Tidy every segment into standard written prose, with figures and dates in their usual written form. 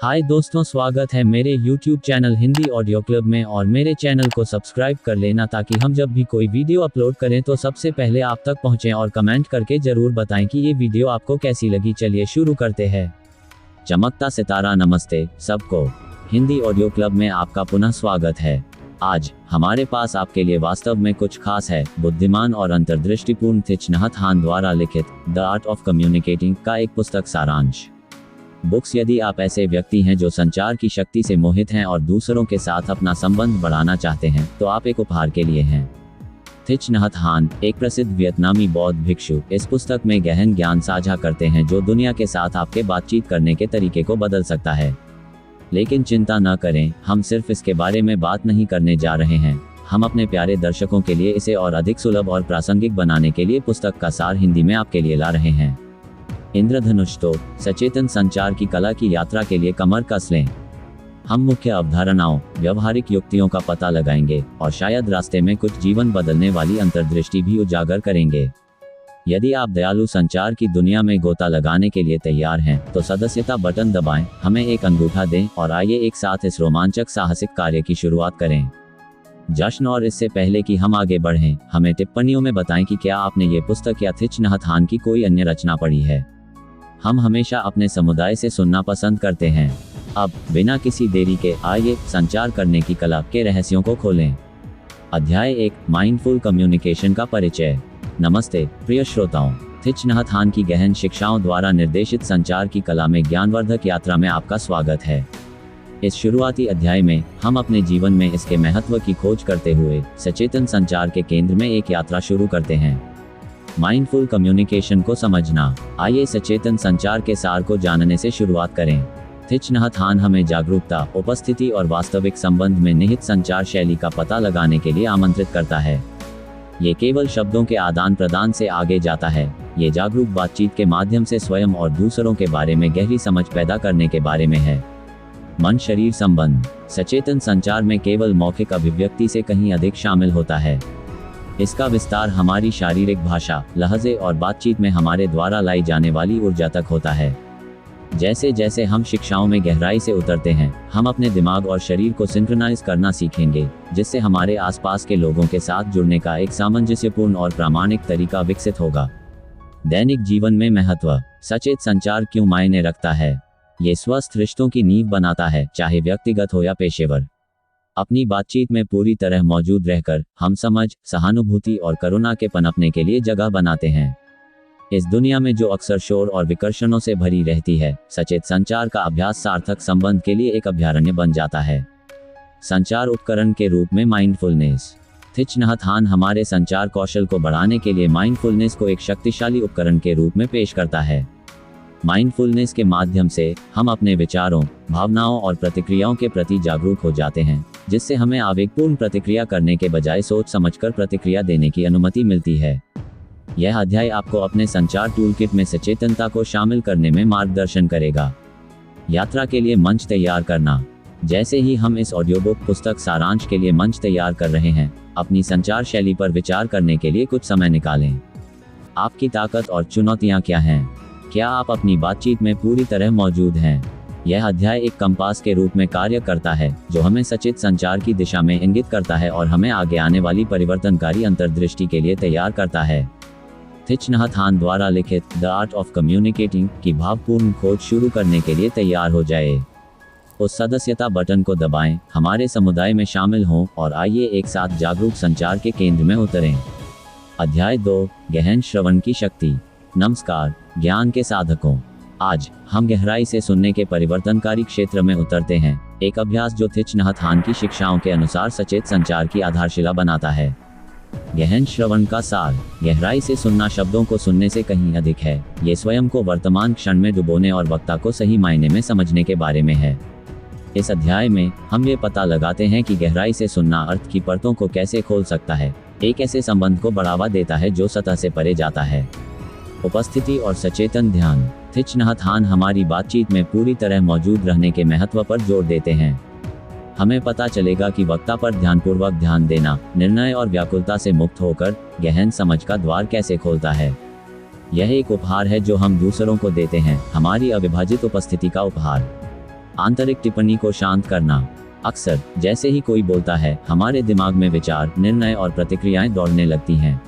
हाय दोस्तों, स्वागत है मेरे YouTube channel Hindi audio club में। और मेरे चैनल को सब्सक्राइब कर लेना ताकि हम जब भी कोई वीडियो अपलोड करें तो सबसे पहले आप तक पहुंचे। और कमेंट करके जरूर बताएं कि ये वीडियो आपको कैसी लगी। चलिए शुरू करते हैं। चमकता सितारा, नमस्ते सबको। हिंदी ऑडियो क्लब में आपका पुनः स्वागत है। आज हमारे पास आपके लिए वास्तव में कुछ खास है। बुद्धिमान और अंतर्दृष्टिपूर्ण थिच नहत हान द्वारा लिखित द आर्ट ऑफ कम्युनिकेटिंग का एक पुस्तक सारांश। बुक्स। यदि आप ऐसे व्यक्ति हैं जो संचार की शक्ति से मोहित हैं और दूसरों के साथ अपना संबंध बढ़ाना चाहते हैं तो आप एक उपहार के लिए हैं। थिच नहत हान एक प्रसिद्ध वियतनामी बौद्ध भिक्षु इस पुस्तक में गहन ज्ञान साझा करते हैं जो दुनिया के साथ आपके बातचीत करने के तरीके को बदल सकता है। लेकिन चिंता न करें, हम सिर्फ इसके बारे में बात नहीं करने जा रहे हैं। हम अपने प्यारे दर्शकों के लिए इसे और अधिक सुलभ और प्रासंगिक बनाने के लिए पुस्तक का सार हिंदी में आपके लिए ला रहे हैं। इंद्रधनुष। तो सचेतन संचार की कला की यात्रा के लिए कमर कस लें। हम मुख्य अवधारणाओं, व्यवहारिक युक्तियों का पता लगाएंगे और शायद रास्ते में कुछ जीवन बदलने वाली अंतर्दृष्टि भी उजागर करेंगे। यदि आप दयालु संचार की दुनिया में गोता लगाने के लिए तैयार हैं तो सदस्यता बटन दबाएं, हमें एक अंगूठा दें और आइए एक साथ इस रोमांचक साहसिक कार्य की शुरुआत करें। जश्न। और इससे पहले कि हम आगे बढ़ें, हमें टिप्पणियों में बताएं कि क्या आपने ये पुस्तक या थिच नहत हान की कोई अन्य रचना पढ़ी है। हम हमेशा अपने समुदाय से सुनना पसंद करते हैं। अब बिना किसी देरी के आइए संचार करने की कला के रहस्यों को खोलें। अध्याय 1, माइंडफुल कम्युनिकेशन का परिचय। नमस्ते प्रिय श्रोताओं, थिच नहत हान की गहन शिक्षाओं द्वारा निर्देशित संचार की कला में ज्ञानवर्धक यात्रा में आपका स्वागत है। इस शुरुआती अध्याय में हम अपने जीवन में इसके महत्व की खोज करते हुए सचेतन संचार के केंद्र में एक यात्रा शुरू करते हैं। माइंडफुल कम्युनिकेशन को समझना। आइए सचेतन संचार के सार को जानने से शुरुआत करें। थिच नहत हान हमें जागरूकता, उपस्थिति और वास्तविक संबंध में निहित संचार शैली का पता लगाने के लिए आमंत्रित करता है। ये केवल शब्दों के आदान प्रदान से आगे जाता है। ये जागरूक बातचीत के माध्यम से स्वयं और दूसरों के बारे में गहरी समझ पैदा करने के बारे में है। मन शरीर संबंध। सचेतन संचार में केवल मौखिक अभिव्यक्ति से कहीं अधिक शामिल होता है। इसका विस्तार हमारी शारीरिक भाषा, लहजे और बातचीत में हमारे द्वारा लाई जाने वाली ऊर्जा तक होता है। जैसे जैसे हम शिक्षाओं में गहराई से उतरते हैं, हम अपने दिमाग और शरीर को सिंक्रोनाइज करना सीखेंगे, जिससे हमारे आसपास के लोगों के साथ जुड़ने का एक सामंजस्यपूर्ण और प्रामाणिक तरीका विकसित होगा। दैनिक जीवन में महत्व। सचेत संचार क्यों मायने रखता है? ये स्वस्थ रिश्तों की नींव बनाता है, चाहे व्यक्तिगत हो या पेशेवर। अपनी बातचीत में पूरी तरह मौजूद रहकर हम समझ, सहानुभूति और करुणा के पनपने के लिए जगह बनाते हैं। इस दुनिया में जो अक्सर शोर और विकर्षणों से भरी रहती है, सचेत संचार का अभ्यास सार्थक संबंध के लिए एक अभयारण्य बन जाता है। संचार उपकरण के रूप में माइंडफुलनेस। थिच नहत हान हमारे संचार कौशल को बढ़ाने के लिए माइंडफुलनेस को एक शक्तिशाली उपकरण के रूप में पेश करता है। माइंडफुलनेस के माध्यम से हम अपने विचारों, भावनाओं और प्रतिक्रियाओं के प्रति जागरूक हो जाते हैं, जिससे हमें आवेगपूर्ण प्रतिक्रिया करने के बजाय सोच समझकर प्रतिक्रिया देने की अनुमति मिलती है। यह अध्याय आपको अपने संचार टूलकिट में सचेतनता को शामिल करने में मार्गदर्शन करेगा। यात्रा के लिए मंच तैयार करना। जैसे ही हम इस ऑडियो बुक पुस्तक सारांश के लिए मंच तैयार कर रहे हैं, अपनी संचार शैली पर विचार करने के लिए कुछ समय निकालें। आपकी ताकत और चुनौतियां क्या हैं? क्या आप अपनी बातचीत में पूरी तरह मौजूद हैं? यह अध्याय एक कंपास के रूप में कार्य करता है जो हमें सचेत संचार की दिशा में इंगित करता है और हमें आगे आने वाली परिवर्तनकारी अंतर्दृष्टि के लिए तैयार करता है। थिच नहत हान द्वारा लिखित द आर्ट ऑफ कम्युनिकेटिंग की भावपूर्ण खोज शुरू करने के लिए तैयार हो जाए। उस सदस्यता बटन को दबाएं, हमारे समुदाय में शामिल हों और आइए एक साथ जागरूक संचार के केंद्र में उतरें। अध्याय 2, गहन श्रवण की शक्ति। नमस्कार ज्ञान के साधकों, आज हम गहराई से सुनने के परिवर्तनकारी क्षेत्र में उतरते हैं। एक अभ्यास जो थिच नहत हान की शिक्षाओं के अनुसार सचेत संचार की आधारशिला बनाता है। गहन श्रवण का सार। गहराई से सुनना शब्दों को सुनने से कहीं अधिक है। ये स्वयं को वर्तमान क्षण में डुबोने और वक्ता को सही मायने में समझने के बारे में है। इस अध्याय में हम ये पता लगाते हैं कि गहराई से सुनना अर्थ की परतों को कैसे खोल सकता है, एक ऐसे संबंध को बढ़ावा देता है जो सतह से परे जाता है। उपस्थिति और सचेतन ध्यान। थिच नहत हान हमारी बातचीत में पूरी तरह मौजूद रहने के महत्व पर जोर देते हैं। हमें पता चलेगा कि वक्ता पर ध्यानपूर्वक ध्यान देना, निर्णय और व्याकुलता से मुक्त होकर गहन समझ का द्वार कैसे खोलता है। यह एक उपहार है जो हम दूसरों को देते हैं, हमारी अविभाजित उपस्थिति का उपहार। आंतरिक टिप्पणी को शांत करना। अक्सर जैसे ही कोई बोलता है, हमारे दिमाग में विचार, निर्णय और प्रतिक्रियाएं दौड़ने लगती हैं।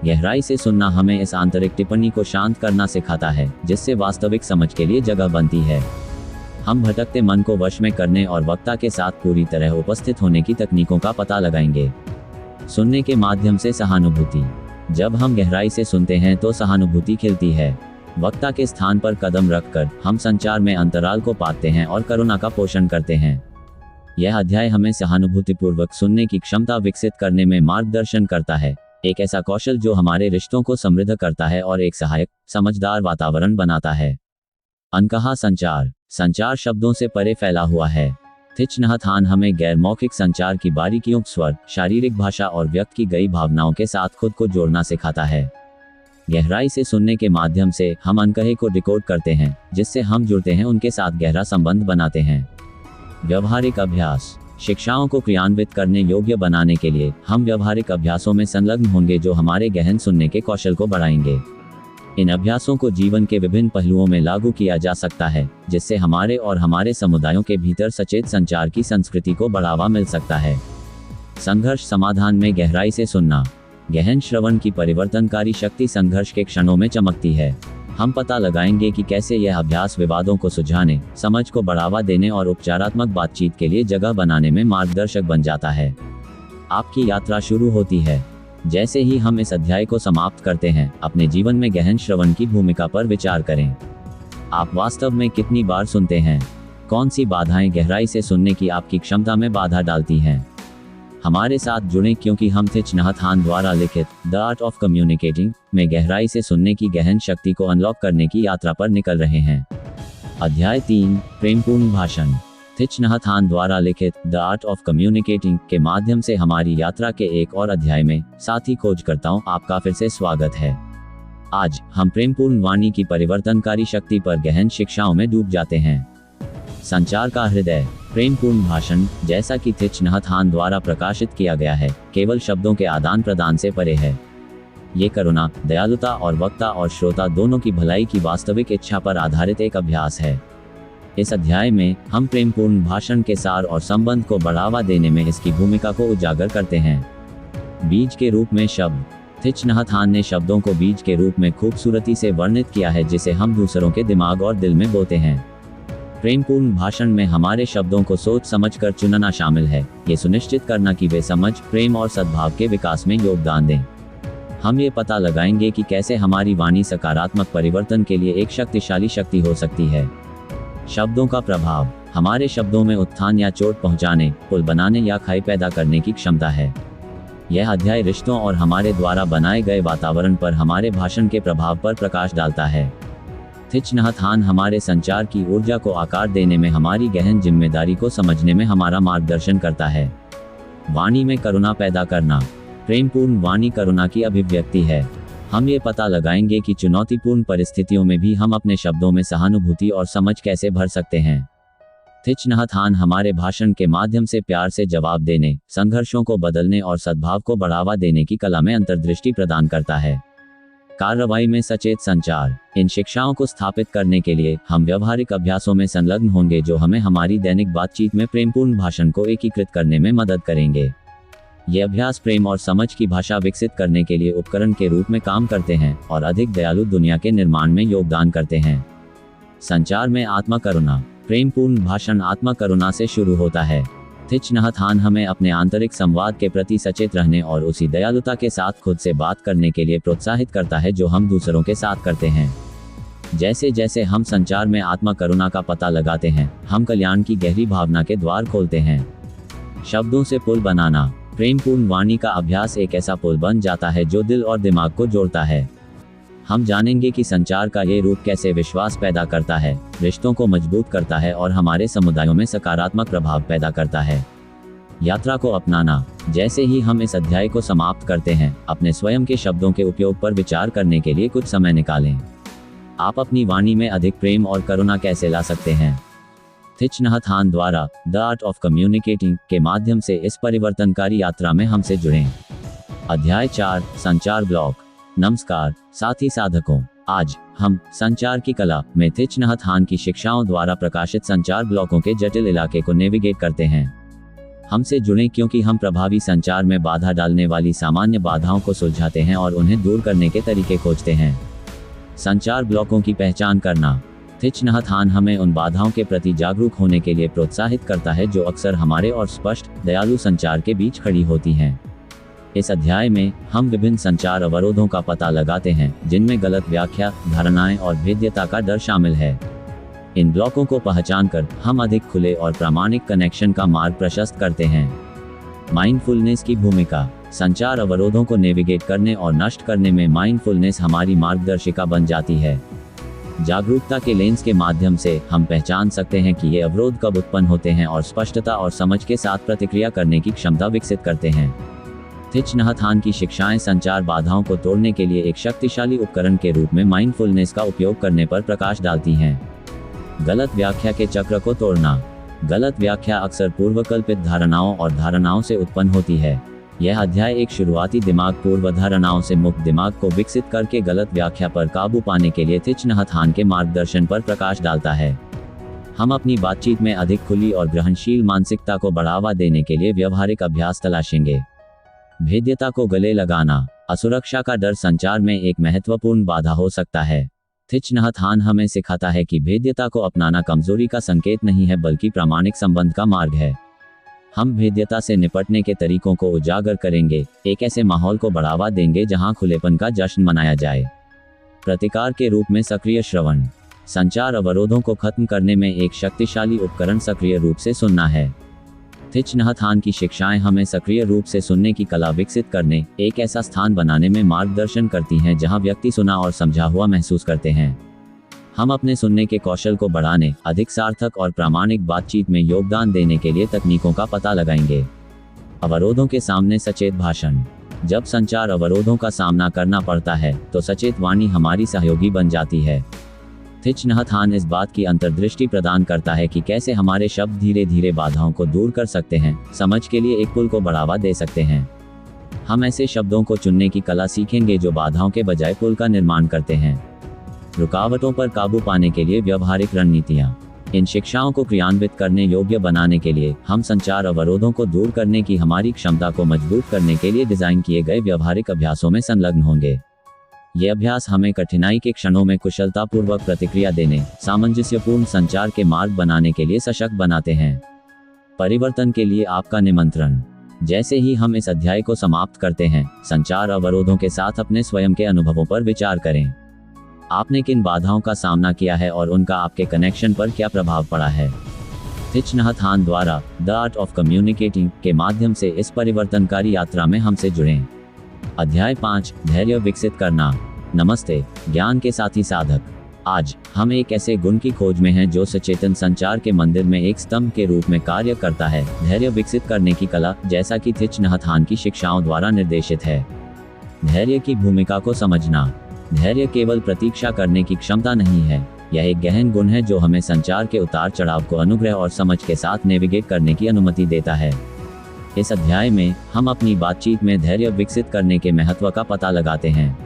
गहराई से सुनना हमें इस आंतरिक टिप्पणी को शांत करना सिखाता है, जिससे वास्तविक समझ के लिए जगह बनती है। हम भटकते मन को वश में करने और वक्ता के साथ पूरी तरह उपस्थित होने की तकनीकों का पता लगाएंगे। सुनने के माध्यम से सहानुभूति। जब हम गहराई से सुनते हैं तो सहानुभूति खिलती है। वक्ता के स्थान पर कदम रखकर हम संचार में अंतराल को पाते हैं और करुणा का पोषण करते हैं। यह अध्याय हमें सहानुभूतिपूर्वक सुनने की क्षमता विकसित करने में मार्गदर्शन करता है, एक ऐसा कौशल जो हमारे रिश्तों को समृद्ध करता है और एक सहायक, समझदार वातावरण बनाता है। अनकहा संचार। संचार शब्दों से परे फैला हुआ है। थिच नहत हान हमें गैर मौखिक संचार की बारीकियों, स्वर, शारीरिक भाषा और व्यक्त की गई भावनाओं के साथ खुद को जोड़ना सिखाता है। गहराई से सुनने के माध्यम से हम अनकहे को डिकोड करते हैं, जिससे हम जुड़ते हैं, उनके साथ गहरा संबंध बनाते हैं। व्यवहारिक अभ्यास। शिक्षाओं को क्रियान्वित करने योग्य बनाने के लिए हम व्यवहारिक अभ्यासों में संलग्न होंगे जो हमारे गहन सुनने के कौशल को बढ़ाएंगे। इन अभ्यासों को जीवन के विभिन्न पहलुओं में लागू किया जा सकता है, जिससे हमारे और हमारे समुदायों के भीतर सचेत संचार की संस्कृति को बढ़ावा मिल सकता है। संघर्ष समाधान में गहराई से सुनना। गहन श्रवण की परिवर्तनकारी शक्ति संघर्ष के क्षणों में चमकती है। हम पता लगाएंगे कि कैसे यह अभ्यास विवादों को सुलझाने, समझ को बढ़ावा देने और उपचारात्मक बातचीत के लिए जगह बनाने में मार्गदर्शक बन जाता है। आपकी यात्रा शुरू होती है। जैसे ही हम इस अध्याय को समाप्त करते हैं, अपने जीवन में गहन श्रवण की भूमिका पर विचार करें। आप वास्तव में कितनी बार सुनते हैं? कौन सी बाधाएं गहराई से सुनने की आपकी क्षमता में बाधा डालती हैं? हमारे साथ जुड़ें, क्योंकि हम थिच नहत हान द्वारा लिखित द आर्ट ऑफ कम्युनिकेटिंग में गहराई से सुनने की गहन शक्ति को अनलॉक करने की यात्रा पर निकल रहे हैं। अध्याय 3, प्रेमपूर्ण भाषण। थिच नहत हान द्वारा लिखित द आर्ट ऑफ कम्युनिकेटिंग के माध्यम से हमारी यात्रा के एक और अध्याय में साथी खोजकर्ताओं, आपका फिर से स्वागत है। आज हम प्रेमपूर्ण वाणी की परिवर्तनकारी शक्ति पर गहन शिक्षाओं में डूब जाते हैं। संचार का हृदय। प्रेमपूर्ण भाषण, जैसा कि थिच नहत हान द्वारा प्रकाशित किया गया है, केवल शब्दों के आदान प्रदान से परे है। ये करुणा, दयालुता और वक्ता और श्रोता दोनों की भलाई की वास्तविक इच्छा पर आधारित एक अभ्यास है। इस अध्याय में हम प्रेमपूर्ण भाषण के सार और संबंध को बढ़ावा देने में इसकी भूमिका को उजागर करते हैं। बीज के रूप में शब्द। थिच नहत हान ने शब्दों को बीज के रूप में खूबसूरती से वर्णित किया है, जिसे हम दूसरों के दिमाग और दिल में बोते हैं। प्रेमपूर्ण भाषण में हमारे शब्दों को सोच समझकर चुनना शामिल है, ये सुनिश्चित करना कि वे समझ, प्रेम और सद्भाव के विकास में योगदान दें। हम ये पता लगाएंगे कि कैसे हमारी वाणी सकारात्मक परिवर्तन के लिए एक शक्तिशाली शक्ति हो सकती है। शब्दों का प्रभाव। हमारे शब्दों में उत्थान या चोट पहुंचाने, पुल बनाने या खाई पैदा करने की क्षमता है। यह अध्याय रिश्तों और हमारे द्वारा बनाए गए वातावरण पर हमारे भाषण के प्रभाव पर प्रकाश डालता है। थिच नहत हान हमारे संचार की ऊर्जा को आकार देने में हमारी गहन जिम्मेदारी को समझने में हमारा मार्गदर्शन करता है। वाणी में करुणा पैदा करना। प्रेमपूर्ण वाणी करुणा की अभिव्यक्ति है। हम ये पता लगाएंगे कि चुनौतीपूर्ण परिस्थितियों में भी हम अपने शब्दों में सहानुभूति और समझ कैसे भर सकते हैं। थिच नहत हान हमारे भाषण के माध्यम से प्यार से जवाब देने, संघर्षों को बदलने और सद्भाव को बढ़ावा देने की कला में अंतर्दृष्टि प्रदान करता है। कार्रवाई में सचेत संचार। इन शिक्षाओं को स्थापित करने के लिए हम व्यवहारिक अभ्यासों में संलग्न होंगे जो हमें हमारी दैनिक बातचीत में प्रेमपूर्ण भाषण को एकीकृत करने में मदद करेंगे। ये अभ्यास प्रेम और समझ की भाषा विकसित करने के लिए उपकरण के रूप में काम करते हैं और अधिक दयालु दुनिया के निर्माण में योगदान करते हैं। संचार में आत्मा करुणा। प्रेमपूर्ण भाषण आत्मा करुणा से शुरू होता है। थिच नहत हान हमें अपने आंतरिक संवाद के प्रति सचेत रहने और उसी दयालुता के साथ खुद से बात करने के लिए प्रोत्साहित करता है जो हम दूसरों के साथ करते हैं। जैसे जैसे हम संचार में आत्मा करुणा का पता लगाते हैं, हम कल्याण की गहरी भावना के द्वार खोलते हैं। शब्दों से पुल बनाना। प्रेमपूर्ण वाणी का अभ्यास एक ऐसा पुल बन जाता है जो दिल और दिमाग को जोड़ता है। हम जानेंगे कि संचार का ये रूप कैसे विश्वास पैदा करता है, रिश्तों को मजबूत करता है और हमारे समुदायों में सकारात्मक प्रभाव पैदा करता है। यात्रा को अपनाना। जैसे ही हम इस अध्याय को समाप्त करते हैं, अपने स्वयं के शब्दों के उपयोग पर विचार करने के लिए कुछ समय निकालें। आप अपनी वाणी में अधिक प्रेम और करुणा कैसे ला सकते हैं? थिच नहत हान द्वारा द आर्ट ऑफ कम्युनिकेटिंग के माध्यम से इस परिवर्तनकारी यात्रा में हमसे जुड़ें। अध्याय 4, संचार ब्लॉक। नमस्कार साथी साधकों, आज हम संचार की कला में थिच नहत हान की शिक्षाओं द्वारा प्रकाशित संचार ब्लॉकों के जटिल इलाके को नेविगेट करते हैं। हमसे जुड़ें क्योंकि हम प्रभावी संचार में बाधा डालने वाली सामान्य बाधाओं को सुलझाते हैं और उन्हें दूर करने के तरीके खोजते हैं। संचार ब्लॉकों की पहचान करना। थिच नहत हान हमें उन बाधाओं के प्रति जागरूक होने के लिए प्रोत्साहित करता है जो अक्सर हमारे और स्पष्ट, दयालु संचार के बीच खड़ी होती हैं। इस अध्याय में हम विभिन्न संचार अवरोधों का पता लगाते हैं जिनमें गलत व्याख्या, धारणाएं और भेद्यता का डर शामिल है। इन ब्लॉकों को पहचानकर हम अधिक खुले और प्रामाणिक कनेक्शन का मार्ग प्रशस्त करते हैं। माइंडफुलनेस की भूमिका। संचार अवरोधों को नेविगेट करने और नष्ट करने में माइंडफुलनेस हमारी मार्गदर्शिका बन जाती है। जागरूकता के लेंस के माध्यम से हम पहचान सकते हैं कि ये अवरोध कब उत्पन्न होते हैं और स्पष्टता और समझ के साथ प्रतिक्रिया करने की क्षमता विकसित करते हैं। थिच नहत हान की शिक्षाएं संचार बाधाओं को तोड़ने के लिए एक शक्तिशाली उपकरण के रूप में माइंडफुलनेस का उपयोग करने पर प्रकाश डालती हैं। गलत व्याख्या के चक्र को तोड़ना। गलत व्याख्या अक्सर पूर्वकल्पित धारणाओं और धारणाओं से उत्पन्न होती है। यह अध्याय एक शुरुआती दिमाग पूर्व धारणाओं से मुक्त दिमाग को विकसित करके गलत व्याख्या पर काबू पाने के लिए थिच नहत हान के मार्गदर्शन पर प्रकाश डालता है। हम अपनी बातचीत में अधिक खुली और ग्रहणशील मानसिकता को बढ़ावा देने के लिए व्यवहारिक अभ्यास तलाशेंगे। भेद्यता को गले लगाना। असुरक्षा का डर संचार में एक महत्वपूर्ण बाधा हो सकता है। थिच नहत हान हमें सिखाता है कि भेद्यता को अपनाना कमजोरी का संकेत नहीं है बल्कि प्रामाणिक संबंध का मार्ग है। हम भेद्यता से निपटने के तरीकों को उजागर करेंगे, एक ऐसे माहौल को बढ़ावा देंगे जहां खुलेपन का जश्न मनाया जाए। प्रतिकार के रूप में सक्रिय श्रवण। संचार अवरोधों को खत्म करने में एक शक्तिशाली उपकरण सक्रिय रूप से सुनना है। थिच नहत हान की शिक्षाएं हमें सक्रिय रूप से सुनने की कला विकसित करने, एक ऐसा स्थान बनाने में मार्गदर्शन करती हैं जहां व्यक्ति सुना और समझा हुआ महसूस करते हैं। हम अपने सुनने के कौशल को बढ़ाने, अधिक सार्थक और प्रामाणिक बातचीत में योगदान देने के लिए तकनीकों का पता लगाएंगे। अवरोधों के सामने सचेत भाषण। जब संचार अवरोधों का सामना करना पड़ता है तो सचेत वाणी हमारी सहयोगी बन जाती है। थिच नहत हान इस बात की अंतर्दृष्टि प्रदान करता है कि कैसे हमारे शब्द धीरे धीरे बाधाओं को दूर कर सकते हैं, समझ के लिए एक पुल को बढ़ावा दे सकते हैं। हम ऐसे शब्दों को चुनने की कला सीखेंगे जो बाधाओं के बजाय पुल का निर्माण करते हैं। रुकावटों पर काबू पाने के लिए व्यवहारिक रणनीतियाँ। इन शिक्षाओं को क्रियान्वित करने योग्य बनाने के लिए हम संचार अवरोधों को दूर करने की हमारी क्षमता को मजबूत करने के लिए डिजाइन किए गए व्यवहारिक अभ्यासों में संलग्न होंगे। ये अभ्यास हमें कठिनाई के क्षणों में कुशलतापूर्वक प्रतिक्रिया देने, सामंजस्यपूर्ण संचार के मार्ग बनाने के लिए सशक्त बनाते हैं। परिवर्तन के लिए आपका निमंत्रण। जैसे ही हम इस अध्याय को समाप्त करते हैं, संचार अवरोधों के साथ अपने स्वयं के अनुभवों पर विचार करें। आपने किन बाधाओं का सामना किया है और उनका आपके कनेक्शन पर क्या प्रभाव पड़ा है। थिच नहत हान द्वारा द आर्ट ऑफ कम्युनिकेटिंग के माध्यम से इस परिवर्तनकारी यात्रा में हमसे जुड़ें। अध्याय 5, धैर्य विकसित करना। नमस्ते ज्ञान के साथी साधक। आज हम एक ऐसे गुण की खोज में हैं जो सचेतन संचार के मंदिर में एक स्तंभ के रूप में कार्य करता है, धैर्य विकसित करने की कला, जैसा कि थिच नहत हान की शिक्षाओं द्वारा निर्देशित है। धैर्य की भूमिका को समझना। धैर्य केवल प्रतीक्षा करने की क्षमता नहीं है, यह एक गहन गुण है जो हमें संचार के उतार चढ़ाव को अनुग्रह और समझ के साथ नेविगेट करने की अनुमति देता है। इस अध्याय में हम अपनी बातचीत में धैर्य विकसित करने के महत्व का पता लगाते हैं।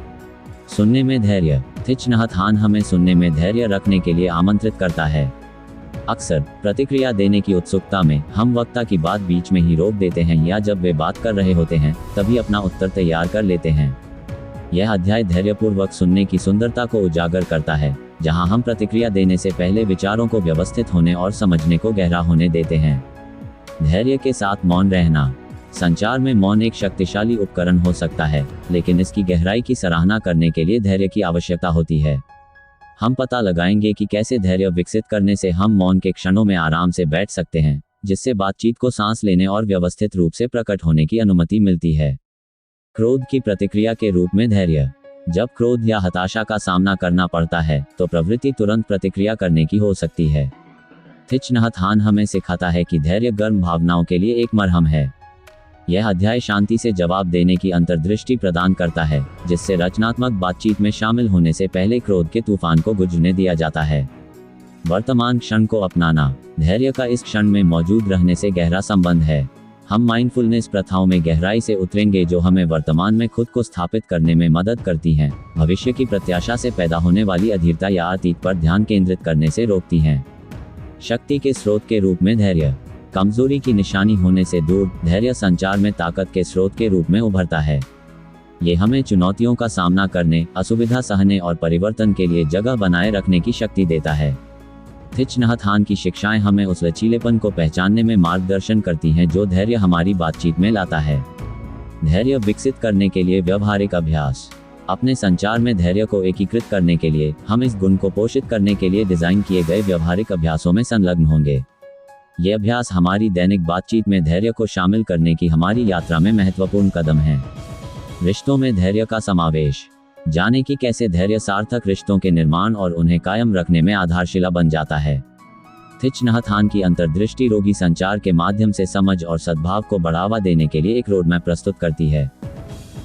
सुनने में धैर्य। थिच नहत हान हमें सुनने में धैर्य रखने के लिए आमंत्रित करता है। अक्सर प्रतिक्रिया देने की उत्सुकता में हम वक्ता की बात बीच में ही रोक देते हैं या जब वे बात कर रहे होते हैं तभी अपना उत्तर तैयार कर लेते हैं। यह अध्याय धैर्यपूर्वक सुनने की सुंदरता को उजागर करता है, जहां हम प्रतिक्रिया देने से पहले विचारों को व्यवस्थित होने और समझने को गहरा होने देते हैं। धैर्य के साथ मौन रहना। संचार में मौन एक शक्तिशाली उपकरण हो सकता है, लेकिन इसकी गहराई की सराहना करने के लिए धैर्य की आवश्यकता होती है। हम पता लगाएंगे कि कैसे धैर्य विकसित करने से हम मौन के क्षणों में आराम से बैठ सकते हैं, जिससे बातचीत को सांस लेने और व्यवस्थित रूप से प्रकट होने की अनुमति मिलती है। क्रोध की प्रतिक्रिया के रूप में धैर्य। जब क्रोध या हताशा का सामना करना पड़ता है तो प्रवृत्ति तुरंत प्रतिक्रिया करने की हो सकती है। थिच नहत हान हमें सिखाता है कि धैर्य गर्म भावनाओं के लिए एक मरहम है। यह अध्याय शांति से जवाब देने की अंतर्दृष्टि प्रदान करता है, जिससे रचनात्मक बातचीत में शामिल होने से पहले क्रोध के तूफान को गुजरने दिया जाता है। वर्तमान क्षण को अपनाना। धैर्य का इस क्षण में मौजूद रहने से गहरा संबंध है। हम माइंडफुलनेस प्रथाओं में गहराई से उतरेंगे जो हमें वर्तमान में खुद को स्थापित करने में मदद करती हैं, भविष्य की प्रत्याशा से पैदा होने वाली अधीरता या अतीत पर ध्यान केंद्रित करने से रोकती हैं। शक्ति के स्रोत के रूप में धैर्य। कमजोरी की निशानी होने से दूर, धैर्य संचार में ताकत के स्रोत के रूप में उभरता है। ये हमें चुनौतियों का सामना करने, असुविधा सहने और परिवर्तन के लिए जगह बनाए रखने की शक्ति देता है। थिच नहत हान की शिक्षाएं हमें उस लचीलेपन को पहचानने में मार्गदर्शन करती हैं जो धैर्य हमारी बातचीत में लाता है। धैर्य विकसित करने के लिए व्यवहारिक अभ्यास। अपने संचार में धैर्य को एकीकृत करने के लिए हम इस गुण को पोषित करने के लिए डिजाइन किए गए व्यवहारिक अभ्यासों में संलग्न होंगे। ये अभ्यास हमारी दैनिक बातचीत में धैर्य को शामिल करने की हमारी यात्रा में महत्वपूर्ण कदम है। रिश्तों में धैर्य का समावेश। जाने कि कैसे धैर्य सार्थक रिश्तों के निर्माण और उन्हें कायम रखने में आधारशिला बन जाता है। थिच नहत हान की अंतर्दृष्टि रोगी संचार के माध्यम से समझ और सद्भाव को बढ़ावा देने के लिए एक रोडमैप प्रस्तुत करती है।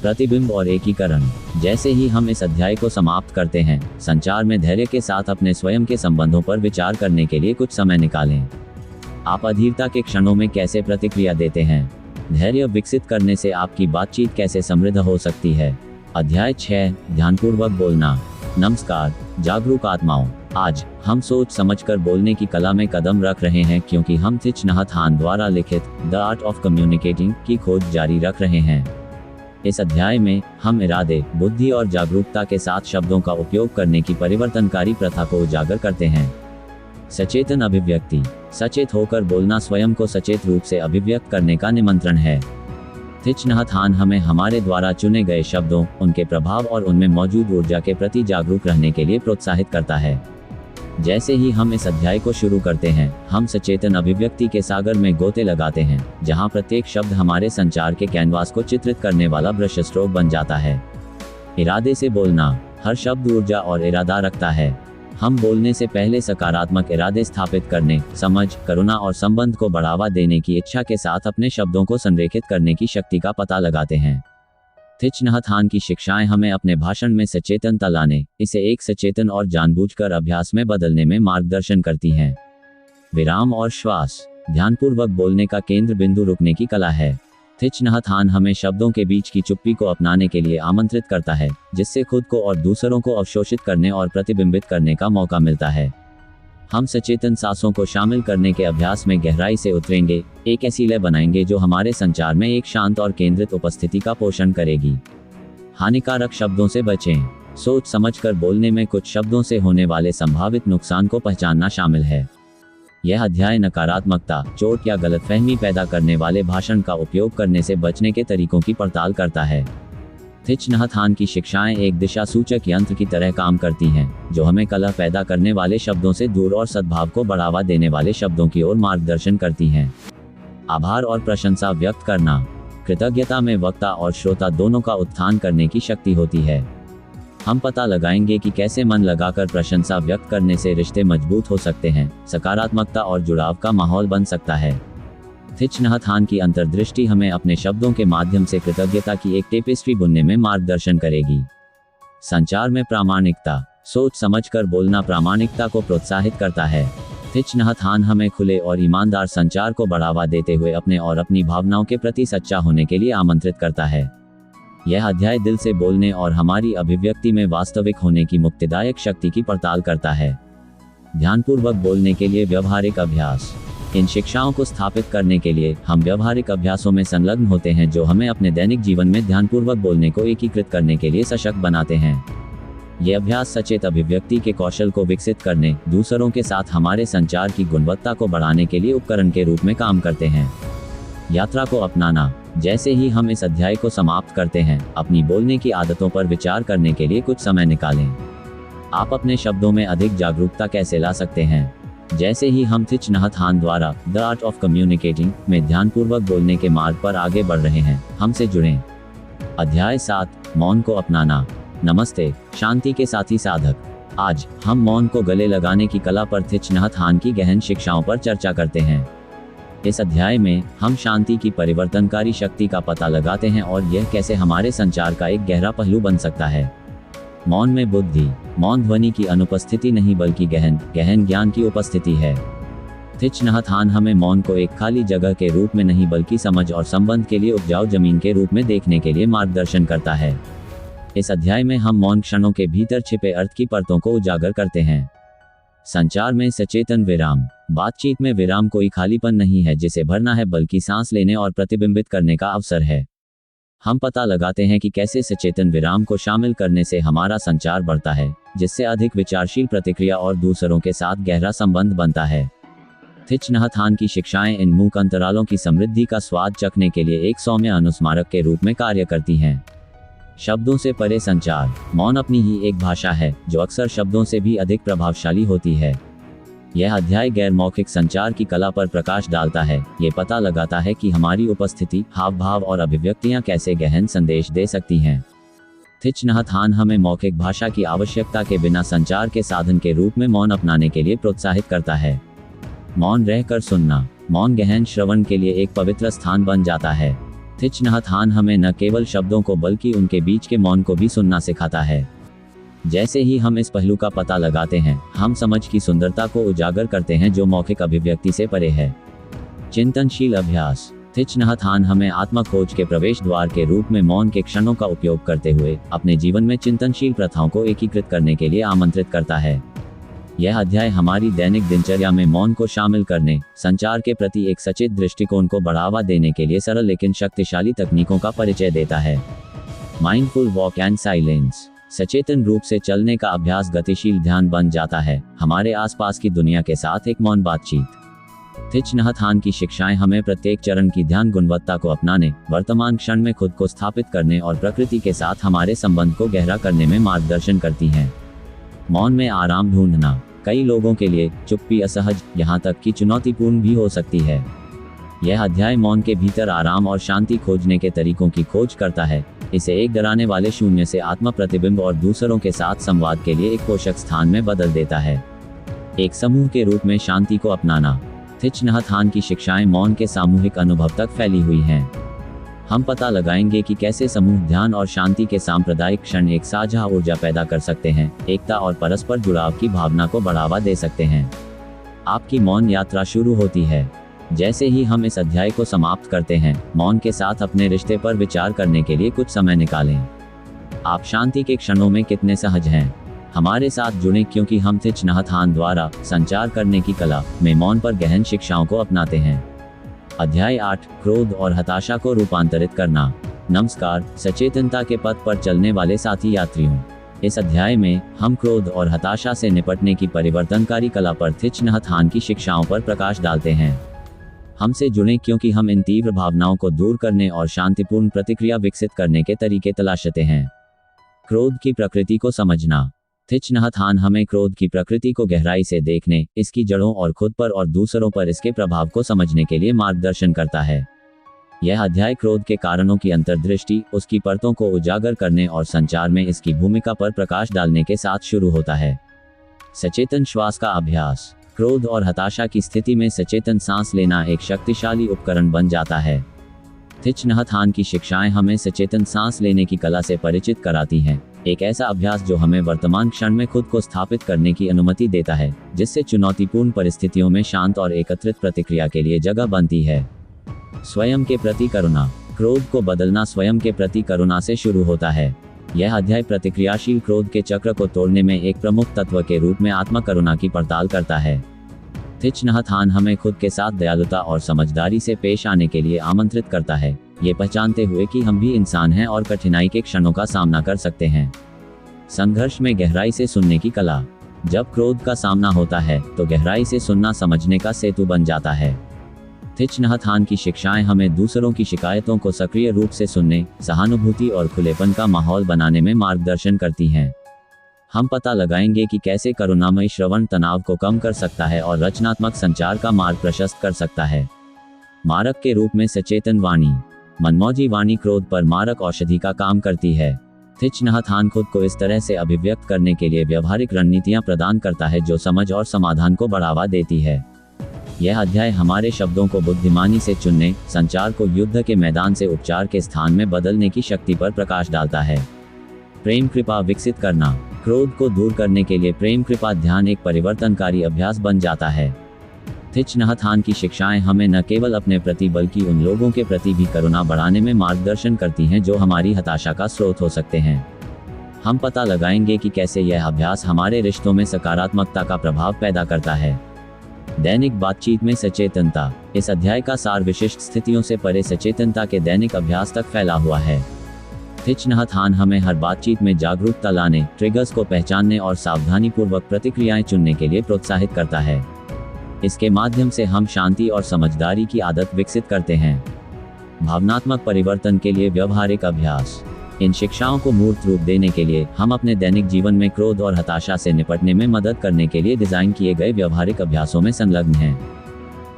प्रतिबिंब और एकीकरण। जैसे ही हम इस अध्याय को समाप्त करते हैं, संचार में धैर्य के साथ अपने स्वयं के संबंधों पर विचार करने के लिए कुछ समय निकालें। आप अधीरता के क्षणों में कैसे प्रतिक्रिया देते हैं? धैर्य विकसित करने से आपकी बातचीत कैसे समृद्ध हो सकती है? अध्याय 6, ध्यानपूर्वक बोलना। नमस्कार जागरूक आत्माओं, आज हम सोच समझकर बोलने की कला में कदम रख रहे हैं क्योंकि हम थिच नहत हान द्वारा लिखित द आर्ट ऑफ कम्युनिकेटिंग की खोज जारी रख रहे हैं। इस अध्याय में हम इरादे, बुद्धि और जागरूकता के साथ शब्दों का उपयोग करने की परिवर्तनकारी प्रथा को उजागर करते हैं। सचेतन अभिव्यक्ति। सचेत होकर बोलना स्वयं को सचेत रूप से अभिव्यक्त करने का निमंत्रण है। थिच नहत हान हमें हमारे द्वारा चुने गए शब्दों, उनके प्रभाव और उनमें मौजूद ऊर्जा के प्रति जागरूक रहने के लिए प्रोत्साहित करता है। जैसे ही हम इस अध्याय को शुरू करते हैं, हम सचेतन अभिव्यक्ति के सागर में गोते लगाते हैं, जहां प्रत्येक शब्द हमारे संचार के कैनवास को चित्रित करने वाला ब्रश स्ट्रोक बन जाता है। इरादे से बोलना। हर शब्द ऊर्जा और इरादा रखता है। हम बोलने से पहले सकारात्मक इरादे स्थापित करने, समझ, करुणा और संबंध को बढ़ावा देने की इच्छा के साथ अपने शब्दों को संरेखित करने की शक्ति का पता लगाते हैं। थिच नहत हान की शिक्षाएं हमें अपने भाषण में सचेतनता लाने, इसे एक सचेतन और जानबूझकर अभ्यास में बदलने में मार्गदर्शन करती हैं। विराम और श्वास। ध्यानपूर्वक बोलने का केंद्र बिंदु रुकने की कला है। थिच नहत हान हमें शब्दों के बीच की चुप्पी को अपनाने के लिए आमंत्रित करता है, जिससे खुद को और दूसरों को अवशोषित करने और प्रतिबिंबित करने का मौका मिलता है। हम सचेतन सांसों को शामिल करने के अभ्यास में गहराई से उतरेंगे, एक ऐसी लय बनाएंगे जो हमारे संचार में एक शांत और केंद्रित उपस्थिति का पोषण करेगी। हानिकारक शब्दों से बचें। सोच समझकर बोलने में कुछ शब्दों से होने वाले संभावित नुकसान को पहचानना शामिल है। यह अध्याय नकारात्मकता, चोट या गलतफहमी पैदा करने वाले भाषण का उपयोग करने से बचने के तरीकों की पड़ताल करता है। थिच नहत हान की शिक्षाएं एक दिशा सूचक यंत्र की तरह काम करती हैं, जो हमें कलह पैदा करने वाले शब्दों से दूर और सद्भाव को बढ़ावा देने वाले शब्दों की ओर मार्गदर्शन करती हैं। आभार और प्रशंसा व्यक्त करना। कृतज्ञता में वक्ता और श्रोता दोनों का उत्थान करने की शक्ति होती है। हम पता लगाएंगे कि कैसे मन लगाकर प्रशंसा व्यक्त करने से रिश्ते मजबूत हो सकते हैं, सकारात्मकता और जुड़ाव का माहौल बन सकता है। थिच नहत हान की अंतर्दृष्टि हमें अपने शब्दों के माध्यम से कृतज्ञता की एक टेपेस्ट्री बुनने में मार्गदर्शन करेगी। संचार में प्रामाणिकता। सोच समझकर बोलना प्रामाणिकता को प्रोत्साहित करता है। थिच नहत हान हमें खुले और ईमानदार संचार को बढ़ावा देते हुए अपने और अपनी भावनाओं के प्रति सच्चा होने के लिए आमंत्रित करता है। यह अध्याय दिल से बोलने और हमारी अभिव्यक्ति में वास्तविक होने की मुक्तिदायक शक्ति की पड़ताल करता है। ध्यानपूर्वक बोलने के लिए व्यवहारिक अभ्यास। इन शिक्षाओं को स्थापित करने के लिए हम व्यवहारिक अभ्यासों में संलग्न होते हैं जो हमें अपने दैनिक जीवन में ध्यानपूर्वक बोलने को एकीकृत करने के लिए सशक्त बनाते हैं। ये अभ्यास सचेत अभिव्यक्ति के कौशल को विकसित करने, दूसरों के साथ हमारे संचार की गुणवत्ता को बढ़ाने के लिए उपकरण के रूप में काम करते हैं। यात्रा को अपनाना। जैसे ही हम इस अध्याय को समाप्त करते हैं, अपनी बोलने की आदतों पर विचार करने के लिए कुछ समय निकालें। आप अपने शब्दों में अधिक जागरूकता कैसे ला सकते हैं? जैसे ही हम थिच नहत हान द्वारा द आर्ट ऑफ कम्युनिकेटिंग में ध्यानपूर्वक बोलने के मार्ग पर आगे बढ़ रहे हैं, हमसे जुड़ें। अध्याय 7, मौन को अपनाना। नमस्ते शांति के साथी साधक। आज हम मौन को गले लगाने की कला पर थिच नहत हान की गहन शिक्षाओं पर चर्चा करते हैं। इस अध्याय में हम शांति की परिवर्तनकारी शक्ति का पता लगाते हैं और यह कैसे हमारे संचार का एक गहरा पहलू बन सकता है। मौन में बुद्धि। मौन ध्वनि की अनुपस्थिति नहीं बल्कि गहन ज्ञान की उपस्थिति है। थिच नहत हान हमें मौन को एक खाली जगह के रूप में नहीं बल्कि समझ और संबंध के लिए उपजाऊ जमीन के रूप में देखने के लिए मार्गदर्शन करता है। इस अध्याय में हम मौन क्षणों के भीतर छिपे अर्थ की परतों को उजागर करते हैं। संचार में सचेतन विराम। बातचीत में विराम कोई खालीपन नहीं है जिसे भरना है, बल्कि सांस लेने और प्रतिबिंबित करने का अवसर है। हम पता लगाते हैं कि कैसे सचेतन विराम को शामिल करने से हमारा संचार बढ़ता है, जिससे अधिक विचारशील प्रतिक्रिया और दूसरों के साथ गहरा संबंध बनता है। थिच नहत हान की शिक्षाएं इन मूक अंतरालों की समृद्धि का स्वाद चखने के लिए एक सौम्य अनुस्मारक के रूप में कार्य करती हैं। शब्दों से परे संचार। मौन अपनी ही एक भाषा है जो अक्सर शब्दों से भी अधिक प्रभावशाली होती है। यह अध्याय गैर मौखिक संचार की कला पर प्रकाश डालता है। ये पता लगाता है कि हमारी उपस्थिति, हाव भाव और अभिव्यक्तियां कैसे गहन संदेश दे सकती हैं। थिच नहत हान हमें मौखिक भाषा की आवश्यकता के बिना संचार के साधन के रूप में मौन अपनाने के लिए प्रोत्साहित करता है। मौन रहकर सुनना। मौन गहन श्रवण के लिए एक पवित्र स्थान बन जाता है। थिच नहत हान हमें न केवल शब्दों को बल्कि उनके बीच के मौन को भी सुनना सिखाता है। जैसे ही हम इस पहलू का पता लगाते हैं, हम समझ की सुंदरता को उजागर करते हैं जो मौखिक अभिव्यक्ति से परे है। चिंतनशील अभ्यास। थिच नहत हान हमें आत्मा खोज के प्रवेश द्वार के रूप में मौन के क्षणों का उपयोग करते हुए अपने जीवन में चिंतनशील प्रथाओं को एकीकृत करने के लिए आमंत्रित करता है। यह अध्याय हमारी दैनिक दिनचर्या में मौन को शामिल करने, संचार के प्रति एक सचेत दृष्टिकोण को बढ़ावा देने के लिए सरल लेकिन शक्तिशाली तकनीकों का परिचय देता है। Mindful walk and silence. सचेतन रूप से चलने का अभ्यास गतिशील ध्यान बन जाता है, हमारे आसपास की दुनिया के साथ एक मौन बातचीत। थिच नहत हान की शिक्षाएं हमें प्रत्येक चरण की ध्यान गुणवत्ता को अपनाने, वर्तमान क्षण में खुद को स्थापित करने और प्रकृति के साथ हमारे संबंध को गहरा करने में मार्गदर्शन करती हैं। मौन में आराम ढूंढना। कई लोगों के लिए चुप्पी असहज, यहाँ तक कि चुनौतीपूर्ण भी हो सकती है। यह अध्याय मौन के भीतर आराम और शांति खोजने के तरीकों की खोज करता है, इसे एक डराने वाले शून्य से आत्म प्रतिबिंब और दूसरों के साथ संवाद के लिए एक पोषक स्थान में बदल देता है। एक समूह के रूप में शांति को अपनाना। थिच नहत हान की शिक्षाएं मौन के सामूहिक अनुभव तक फैली हुई हैं। हम पता लगाएंगे कि कैसे समूह ध्यान और शांति के सांप्रदायिक क्षण एक साझा ऊर्जा पैदा कर सकते हैं, एकता और परस्पर जुड़ाव की भावना को बढ़ावा दे सकते हैं। आपकी मौन यात्रा शुरू होती है। जैसे ही हम इस अध्याय को समाप्त करते हैं, मौन के साथ अपने रिश्ते पर विचार करने के लिए कुछ समय निकालें। आप शांति के क्षणों में कितने सहज हैं? हमारे साथ जुड़ें क्योंकि हम थिच नहत हान द्वारा संचार करने की कला में मौन पर गहन शिक्षाओं को अपनाते हैं। अध्याय 8, क्रोध और हताशा को रूपांतरित करना। नमस्कार सचेतनता के पथ पर चलने वाले साथी यात्रियों। इस अध्याय में हम क्रोध और हताशा से निपटने की परिवर्तनकारी कला पर थिच नहत हान की शिक्षाओं पर प्रकाश डालते हैं। हमसे जुड़ें क्योंकि हम इन तीव्र भावनाओं को दूर करने और शांतिपूर्ण प्रतिक्रिया विकसित करने के तरीके तलाशते हैं। क्रोध की प्रकृति को समझना। थिच नहत हान हमें क्रोध की प्रकृति को गहराई से देखने, इसकी जड़ों और खुद पर और दूसरों पर इसके प्रभाव को समझने के लिए मार्गदर्शन करता है। यह अध्याय क्रोध के कारणों की अंतर्दृष्टि, उसकी परतों को उजागर करने और संचार में इसकी भूमिका पर प्रकाश डालने के साथ शुरू होता है। सचेतन श्वास का अभ्यास। क्रोध और हताशा की स्थिति में सचेतन सांस लेना एक शक्तिशाली उपकरण बन जाता है। थिच नहत हान की शिक्षाएं हमें सचेतन सांस लेने की कला से परिचित कराती हैं, एक ऐसा अभ्यास जो हमें वर्तमान क्षण में खुद को स्थापित करने की अनुमति देता है, जिससे चुनौतीपूर्ण परिस्थितियों में शांत और एकत्रित प्रतिक्रिया के लिए जगह बनती है। स्वयं के प्रति करुणा। क्रोध को बदलना स्वयं के प्रति करुणा से शुरू होता है। यह अध्याय प्रतिक्रियाशील क्रोध के चक्र को तोड़ने में एक प्रमुख तत्व के रूप में आत्म करुणा की पड़ताल करता है। थिच नहत हान हमें खुद के साथ दयालुता और समझदारी से पेश आने के लिए आमंत्रित करता है, ये पहचानते हुए कि हम भी इंसान हैं और कठिनाई के क्षणों का सामना कर सकते हैं। संघर्ष में गहराई से सुनने की कला। जब क्रोध का सामना होता है तो गहराई से सुनना समझने का सेतु बन जाता है। थिच नहत हान की शिक्षाएं हमें दूसरों की शिकायतों को सक्रिय रूप से सुनने, सहानुभूति और खुलेपन का माहौल बनाने में मार्गदर्शन करती हैं। हम पता लगाएंगे कि कैसे करुणामयी श्रवण तनाव को कम कर सकता है और रचनात्मक संचार का मार्ग प्रशस्त कर सकता है। मारक के रूप में सचेतन वाणी। मनमौजी वाणी क्रोध पर मारक औषधि का काम करती है। थिच नहत हान खुद को इस तरह से अभिव्यक्त करने के लिए व्यवहारिक रणनीतियां प्रदान करता है जो समझ और समाधान को बढ़ावा देती है। यह अध्याय हमारे शब्दों को बुद्धिमानी से चुनने, संचार को युद्ध के मैदान से उपचार के स्थान में बदलने की शक्ति पर प्रकाश डालता है। प्रेम कृपा विकसित करना। क्रोध को दूर करने के लिए प्रेम कृपा ध्यान एक परिवर्तनकारी अभ्यास बन जाता है। थिच नहत हान की शिक्षाएं हमें न केवल अपने प्रति बल्कि उन लोगों के प्रति भी करुणा बढ़ाने में मार्गदर्शन करती हैं जो हमारी हताशा का स्रोत हो सकते हैं। हम पता लगाएंगे कि कैसे यह अभ्यास हमारे रिश्तों में सकारात्मकता का प्रभाव पैदा करता है। दैनिक बातचीत में सचेतनता। इस अध्याय का सार विशिष्ट स्थितियों से परे सचेतनता के दैनिक अभ्यास तक फैला हुआ है। थिच नहत हान हमें हर बातचीत में जागरूकता लाने, ट्रिगर्स को पहचानने और सावधानीपूर्वक प्रतिक्रियाएं चुनने के लिए प्रोत्साहित करता है। इसके माध्यम से हम शांति और समझदारी की आदत विकसित करते हैं। भावनात्मक परिवर्तन के लिए व्यवहारिक अभ्यास। इन शिक्षाओं को मूर्त रूप देने के लिए हम अपने दैनिक जीवन में क्रोध और हताशा से निपटने में मदद करने के लिए डिजाइन किए गए व्यवहारिक अभ्यासों में संलग्न हैं।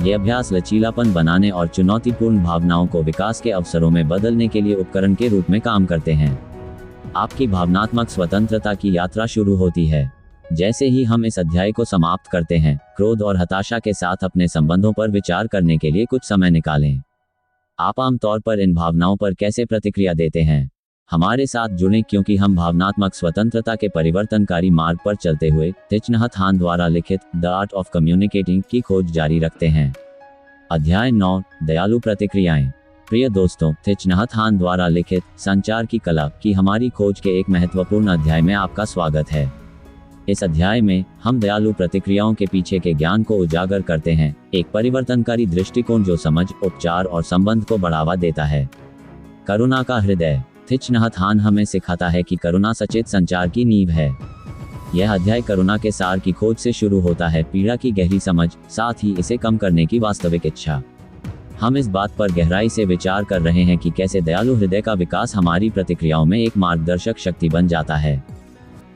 ये अभ्यास लचीलापन बनाने और चुनौतीपूर्ण भावनाओं को विकास के अवसरों में बदलने के लिए उपकरण के रूप में काम करते हैं। आपकी भावनात्मक स्वतंत्रता की यात्रा शुरू होती है। जैसे ही हम इस अध्याय को समाप्त करते हैं, क्रोध और हताशा के साथ अपने संबंधों पर विचार करने के लिए कुछ समय निकालें। आप आमतौर पर इन भावनाओं पर कैसे प्रतिक्रिया देते हैं? हमारे साथ जुड़ें क्योंकि हम भावनात्मक स्वतंत्रता के परिवर्तनकारी मार्ग पर चलते हुए थिच नहत हान द्वारा लिखित द आर्ट ऑफ कम्युनिकेटिंग की खोज जारी रखते हैं। अध्याय 9, दयालु प्रतिक्रियाएं। प्रिय दोस्तों, थिच नहत हान द्वारा लिखित संचार की कला की हमारी खोज के एक महत्वपूर्ण अध्याय में आपका स्वागत है। इस अध्याय में हम दयालु प्रतिक्रियाओं के पीछे के ज्ञान को उजागर करते हैं, एक परिवर्तनकारी दृष्टिकोण जो समझ, उपचार और संबंध को बढ़ावा देता है। करुणा का हृदय। थिच नहत हान हमें सिखाता है कि करुणा सचेत संचार की नींव है। यह अध्याय करुणा के सार की खोज से शुरू होता है, पीड़ा की गहरी समझ, साथ ही इसे कम करने की वास्तविक इच्छा। हम इस बात पर गहराई से विचार कर रहे हैं कि कैसे दयालु हृदय का विकास हमारी प्रतिक्रियाओं में एक मार्गदर्शक शक्ति बन जाता है।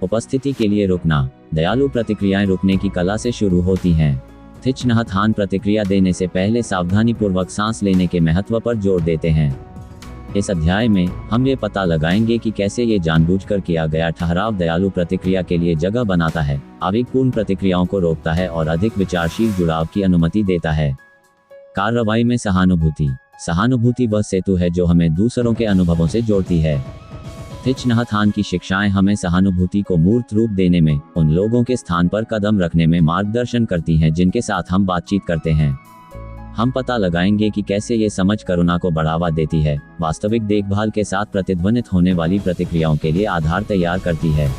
उपस्थिति के लिए रुकना। दयालु प्रतिक्रियाएं रुकने की कला से शुरू होती हैं। थिच नहत हान प्रतिक्रिया देने से पहले सावधानीपूर्वक सांस लेने के महत्व पर जोर देते हैं। इस अध्याय में हम ये पता लगाएंगे कि कैसे ये जानबूझकर किया गया ठहराव दयालु प्रतिक्रिया के लिए जगह बनाता है, आवेगपूर्ण प्रतिक्रियाओं को रोकता है और अधिक विचारशील जुड़ाव की अनुमति देता है। कार्रवाई में सहानुभूति। सहानुभूति वह सेतु है जो हमें दूसरों के अनुभवों से जोड़ती है। थिच नहत हान की शिक्षाएं हमें सहानुभूति को मूर्त रूप देने में, उन लोगों के स्थान पर कदम रखने में मार्गदर्शन करती हैं जिनके साथ हम बातचीत करते हैं। हम पता लगाएंगे कि कैसे ये समझ करुणा को बढ़ावा देती है, वास्तविक देखभाल के साथ प्रतिध्वनित होने वाली प्रतिक्रियाओं के लिए आधार तैयार करती है।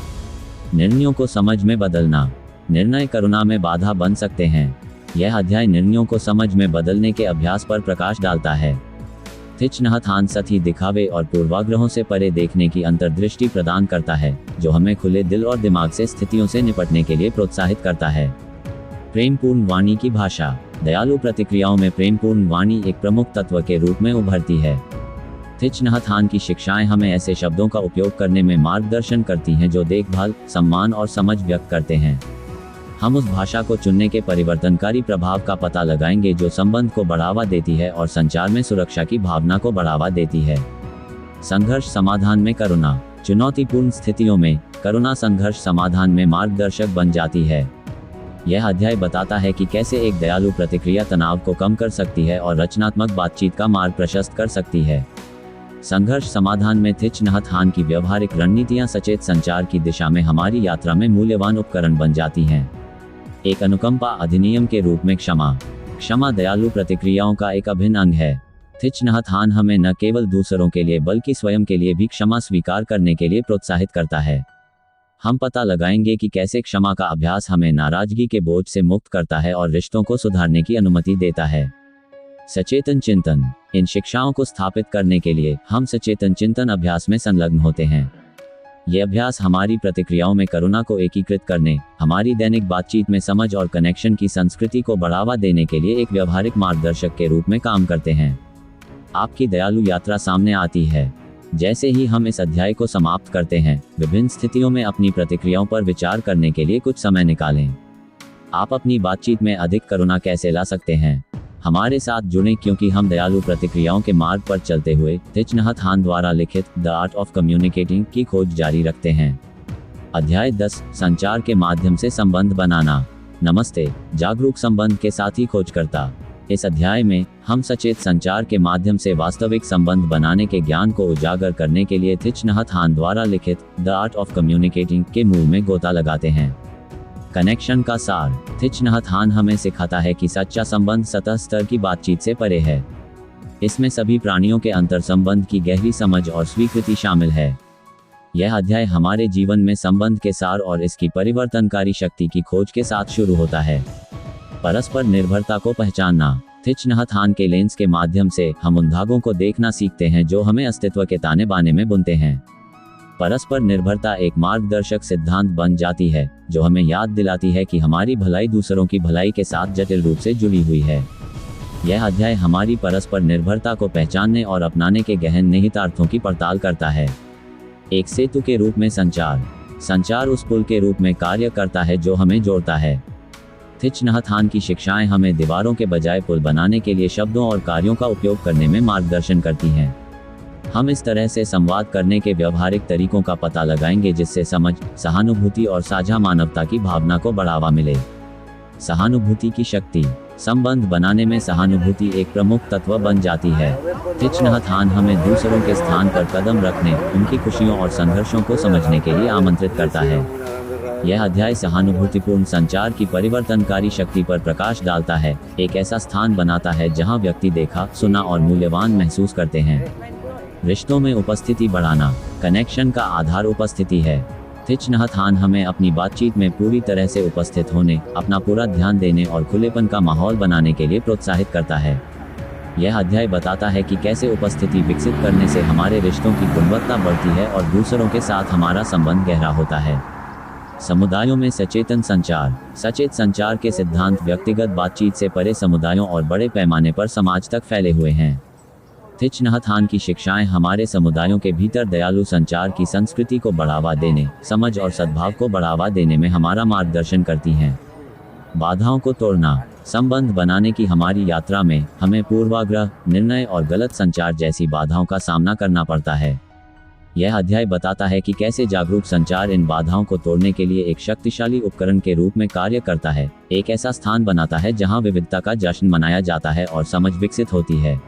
निर्णयों को समझ में बदलना। निर्णय करुणा में बाधा बन सकते हैं। यह अध्याय निर्णयों को समझ में बदलने के अभ्यास पर प्रकाश डालता है। थिच नहत हान सतही दिखावे और पूर्वाग्रहों से परे देखने की अंतर्दृष्टि प्रदान करता है, जो हमें खुले दिल और दिमाग से स्थितियों से निपटने के लिए प्रोत्साहित करता है। प्रेमपूर्ण वाणी की भाषा। दयालु प्रतिक्रियाओं में प्रेमपूर्ण वाणी एक प्रमुख तत्व के रूप में उभरती है। थिच नहत हान की शिक्षाएं हमें ऐसे शब्दों का उपयोग करने में मार्गदर्शन करती हैं जो देखभाल, सम्मान और समझ व्यक्त करते हैं। हम उस भाषा को चुनने के परिवर्तनकारी प्रभाव का पता लगाएंगे जो संबंध को बढ़ावा देती है और संचार में सुरक्षा की भावना को बढ़ावा देती है। संघर्ष समाधान में करुणा। चुनौतीपूर्ण स्थितियों में करुणा संघर्ष समाधान में मार्गदर्शक बन जाती है। यह अध्याय बताता है कि कैसे एक दयालु प्रतिक्रिया तनाव को कम कर सकती है और रचनात्मक बातचीत का मार्ग प्रशस्त कर सकती है। संघर्ष समाधान में थिच नहत हान की व्यवहारिक रणनीतियां सचेत संचार की दिशा में हमारी यात्रा में मूल्यवान उपकरण बन जाती हैं। एक अनुकंपा अधिनियम के रूप में क्षमा। क्षमा दयालु प्रतिक्रियाओं का एक अभिन्न अंग है। थिच नहत हान हमें न केवल दूसरों के लिए बल्कि स्वयं के लिए भी क्षमा स्वीकार करने के लिए प्रोत्साहित करता है। हम पता लगाएंगे कि कैसे क्षमा का अभ्यास हमें नाराजगी के बोझ से मुक्त करता है और रिश्तों को सुधारने की अनुमति देता है। सचेतन चिंतन। इन शिक्षाओं को स्थापित करने के लिए हम सचेतन चिंतन अभ्यास में संलग्न होते हैं। ये अभ्यास हमारी प्रतिक्रियाओं में करुणा को एकीकृत करने, हमारी दैनिक बातचीत में समझ और कनेक्शन की संस्कृति को बढ़ावा देने के लिए एक व्यवहारिक मार्गदर्शक के रूप में काम करते हैं। आपकी दयालु यात्रा सामने आती है। जैसे ही हम इस अध्याय को समाप्त करते हैं, विभिन्न स्थितियों में अपनी प्रतिक्रियाओं पर विचार करने के लिए कुछ समय निकालें। आप अपनी बातचीत में अधिक करुणा कैसे ला सकते हैं? हमारे साथ जुड़ें क्योंकि हम दयालु प्रतिक्रियाओं के मार्ग पर चलते हुए थिच नहत हान द्वारा लिखित द आर्ट ऑफ कम्युनिकेटिंग की खोज जारी रखते हैं। अध्याय 10, संचार के माध्यम से संबंध बनाना। नमस्ते, जागरूक संबंध के साथी खोजकर्ता। इस अध्याय में हम सचेत संचार के माध्यम से वास्तविक संबंध बनाने के ज्ञान को उजागर करने के लिए थिच नहत हान द्वारा लिखित द आर्ट ऑफ कम्युनिकेटिंग के मूल में गोता लगाते हैं। कनेक्शन का सार। थिच नहत हान हमें सिखाता है कि सच्चा संबंध सतह स्तर की बातचीत से परे है। इसमें सभी प्राणियों के अंतर संबंध की गहरी समझ और स्वीकृति शामिल है। यह अध्याय हमारे जीवन में संबंध के सार और इसकी परिवर्तनकारी शक्ति की खोज के साथ शुरू होता है। परस्पर निर्भरता को पहचानना। थिच नहत हान के लेंस के माध्यम से हम उन धागों को देखना सीखते हैं जो हमें अस्तित्व के ताने बाने में बुनते हैं। परस्पर निर्भरता एक मार्गदर्शक सिद्धांत बन जाती है जो हमें याद दिलाती है कि हमारी भलाई दूसरों की भलाई के साथ जटिल रूप से जुड़ी हुई है। यह अध्याय हमारी परस्पर निर्भरता को पहचानने और अपनाने के गहन निहितार्थों की पड़ताल करता है। एक सेतु के रूप में संचार। संचार उस पुल के रूप में कार्य करता है जो हमें जोड़ता है। थिच नहत हान की शिक्षाएं हमें दीवारों के बजाय पुल बनाने के लिए शब्दों और कार्यों का उपयोग करने में मार्गदर्शन करती हैं। हम इस तरह से संवाद करने के व्यवहारिक तरीकों का पता लगाएंगे जिससे समझ, सहानुभूति और साझा मानवता की भावना को बढ़ावा मिले। सहानुभूति की शक्ति। संबंध बनाने में सहानुभूति एक प्रमुख तत्व बन जाती है। थिच नहत हान हमें दूसरों के स्थान पर कदम रखने, उनकी खुशियों और संघर्षों को समझने के लिए आमंत्रित करता है। यह अध्याय सहानुभूतिपूर्ण संचार की परिवर्तनकारी शक्ति पर प्रकाश डालता है, एक ऐसा स्थान बनाता है जहां व्यक्ति देखा, सुना और मूल्यवान महसूस करते हैं। रिश्तों में उपस्थिति बढ़ाना। कनेक्शन का आधार उपस्थिति है। थिच नहत हान हमें अपनी बातचीत में पूरी तरह से उपस्थित होने, अपना पूरा ध्यान देने और खुलेपन का माहौल बनाने के लिए प्रोत्साहित करता है। यह अध्याय बताता है कि कैसे उपस्थिति विकसित करने से हमारे रिश्तों की गुणवत्ता बढ़ती है और दूसरों के साथ हमारा संबंध गहरा होता है। समुदायों में सचेतन संचार। सचेत संचार के सिद्धांत व्यक्तिगत बातचीत से परे समुदायों और बड़े पैमाने पर समाज तक फैले हुए हैं। थिच नहत हान की शिक्षाएं हमारे समुदायों के भीतर दयालु संचार की संस्कृति को बढ़ावा देने, समझ और सद्भाव को बढ़ावा देने में हमारा मार्गदर्शन करती हैं। बाधाओं को तोड़ना। संबंध बनाने की हमारी यात्रा में हमें पूर्वाग्रह, निर्णय और गलत संचार जैसी बाधाओं का सामना करना पड़ता है। यह अध्याय बताता है कि कैसे जागरूक संचार इन बाधाओं को तोड़ने के लिए एक शक्तिशाली उपकरण के रूप में कार्य करता है, एक ऐसा स्थान बनाता है जहां विविधता का जश्न मनाया जाता है और समझ विकसित होती है।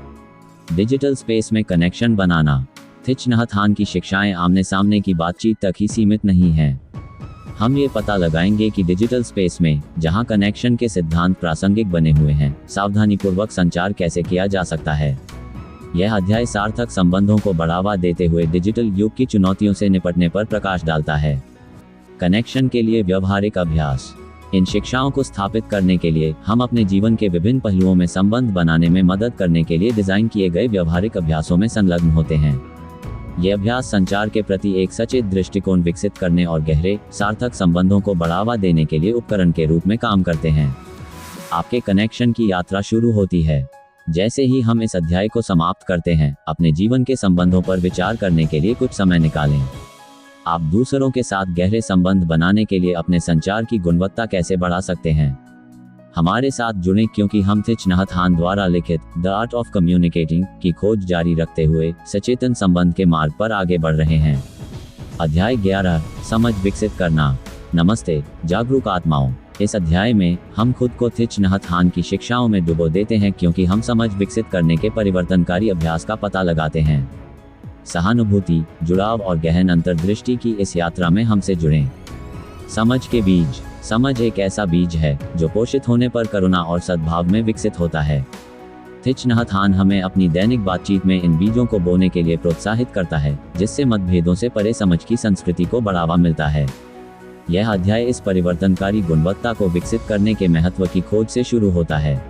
डिजिटल स्पेस में कनेक्शन बनाना। थिच नहत हान की शिक्षाएं आमने सामने की बातचीत तक ही सीमित नहीं हैं। हम ये पता लगाएंगे कि डिजिटल स्पेस में, जहां कनेक्शन के सिद्धांत प्रासंगिक बने हुए हैं, सावधानीपूर्वक संचार कैसे किया जा सकता है। यह अध्याय सार्थक संबंधों को बढ़ावा देते हुए डिजिटल युग की चुनौतियों से निपटने पर प्रकाश डालता है। कनेक्शन के लिए व्यवहारिक अभ्यास। इन शिक्षाओं को स्थापित करने के लिए हम अपने जीवन के विभिन्न पहलुओं में संबंध बनाने में मदद करने के लिए डिजाइन किए गए व्यवहारिक अभ्यासों में संलग्न होते हैं। ये अभ्यास संचार के प्रति एक सचेत दृष्टिकोण विकसित करने और गहरे, सार्थक संबंधों को बढ़ावा देने के लिए उपकरण के रूप में काम करते हैं। आपके कनेक्शन की यात्रा शुरू होती है। जैसे ही हम इस अध्याय को समाप्त करते हैं, अपने जीवन के संबंधों पर विचार करने के लिए कुछ समय निकालें। आप दूसरों के साथ गहरे संबंध बनाने के लिए अपने संचार की गुणवत्ता कैसे बढ़ा सकते हैं। हमारे साथ जुड़ें क्योंकि हम थिच नहत हान द्वारा लिखित द आर्ट ऑफ कम्युनिकेटिंग की खोज जारी रखते हुए सचेतन संबंध के मार्ग पर आगे बढ़ रहे हैं। अध्याय 11, समझ विकसित करना। नमस्ते जागरूक आत्माओं। इस अध्याय में हम खुद को थिच नहत हान की शिक्षाओं में डुबो देते हैं क्योंकि हम समझ विकसित करने के परिवर्तनकारी अभ्यास का पता लगाते हैं। सहानुभूति, जुड़ाव और गहन अंतर्दृष्टि की इस यात्रा में हमसे जुड़ें। समझ के बीज। समझ एक ऐसा बीज है जो पोषित होने पर करुणा और सद्भाव में विकसित होता है। थिच नहत हान हमें अपनी दैनिक बातचीत में इन बीजों को बोने के लिए प्रोत्साहित करता है, जिससे मतभेदों से परे समझ की संस्कृति को बढ़ावा मिलता है। यह अध्याय इस परिवर्तनकारी गुणवत्ता को विकसित करने के महत्व की खोज से शुरू होता है।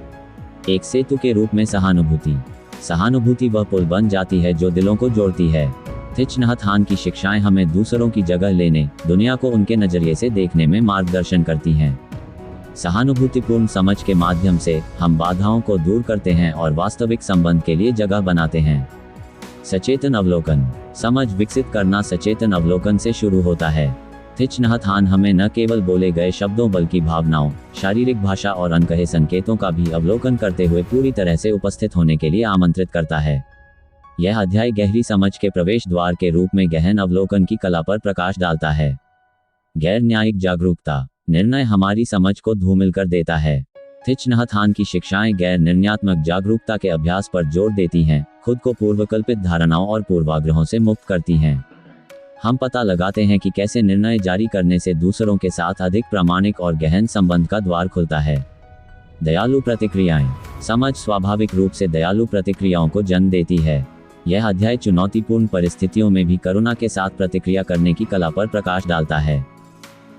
एक सेतु के रूप में सहानुभूति। सहानुभूति वह पुल बन जाती है जो दिलों को जोड़ती है। थिच नहत हान की शिक्षाएं हमें दूसरों की जगह लेने, दुनिया को उनके नजरिए से देखने में मार्गदर्शन करती हैं। सहानुभूतिपूर्ण समझ के माध्यम से हम बाधाओं को दूर करते हैं और वास्तविक संबंध के लिए जगह बनाते हैं। सचेतन अवलोकन। समझ विकसित करना सचेतन अवलोकन से शुरू होता है। थिच नहत हान हमें न केवल बोले गए शब्दों बल्कि भावनाओं, शारीरिक भाषा और अनकहे संकेतों का भी अवलोकन करते हुए पूरी तरह से उपस्थित होने के लिए आमंत्रित करता है। यह अध्याय गहरी समझ के प्रवेश द्वार के रूप में गहन अवलोकन की कला पर प्रकाश डालता है। गैर न्यायिक जागरूकता। निर्णय हमारी समझ को धूमिल कर देता है। थिच नहत हान की शिक्षाएं गैर निर्णयात्मक जागरूकता के अभ्यास पर जोर देती हैं, खुद को पूर्वकल्पित धारणाओं और पूर्वाग्रहों से मुक्त करती हैं। हम पता लगाते हैं कि कैसे निर्णय जारी करने से दूसरों के साथ अधिक प्रामाणिक और गहन संबंध का द्वार खुलता है। दयालु प्रतिक्रियाएं। समझ स्वाभाविक रूप से दयालु प्रतिक्रियाओं को जन्म देती है। यह अध्याय चुनौतीपूर्ण परिस्थितियों में भी करुणा के साथ प्रतिक्रिया करने की कला पर प्रकाश डालता है।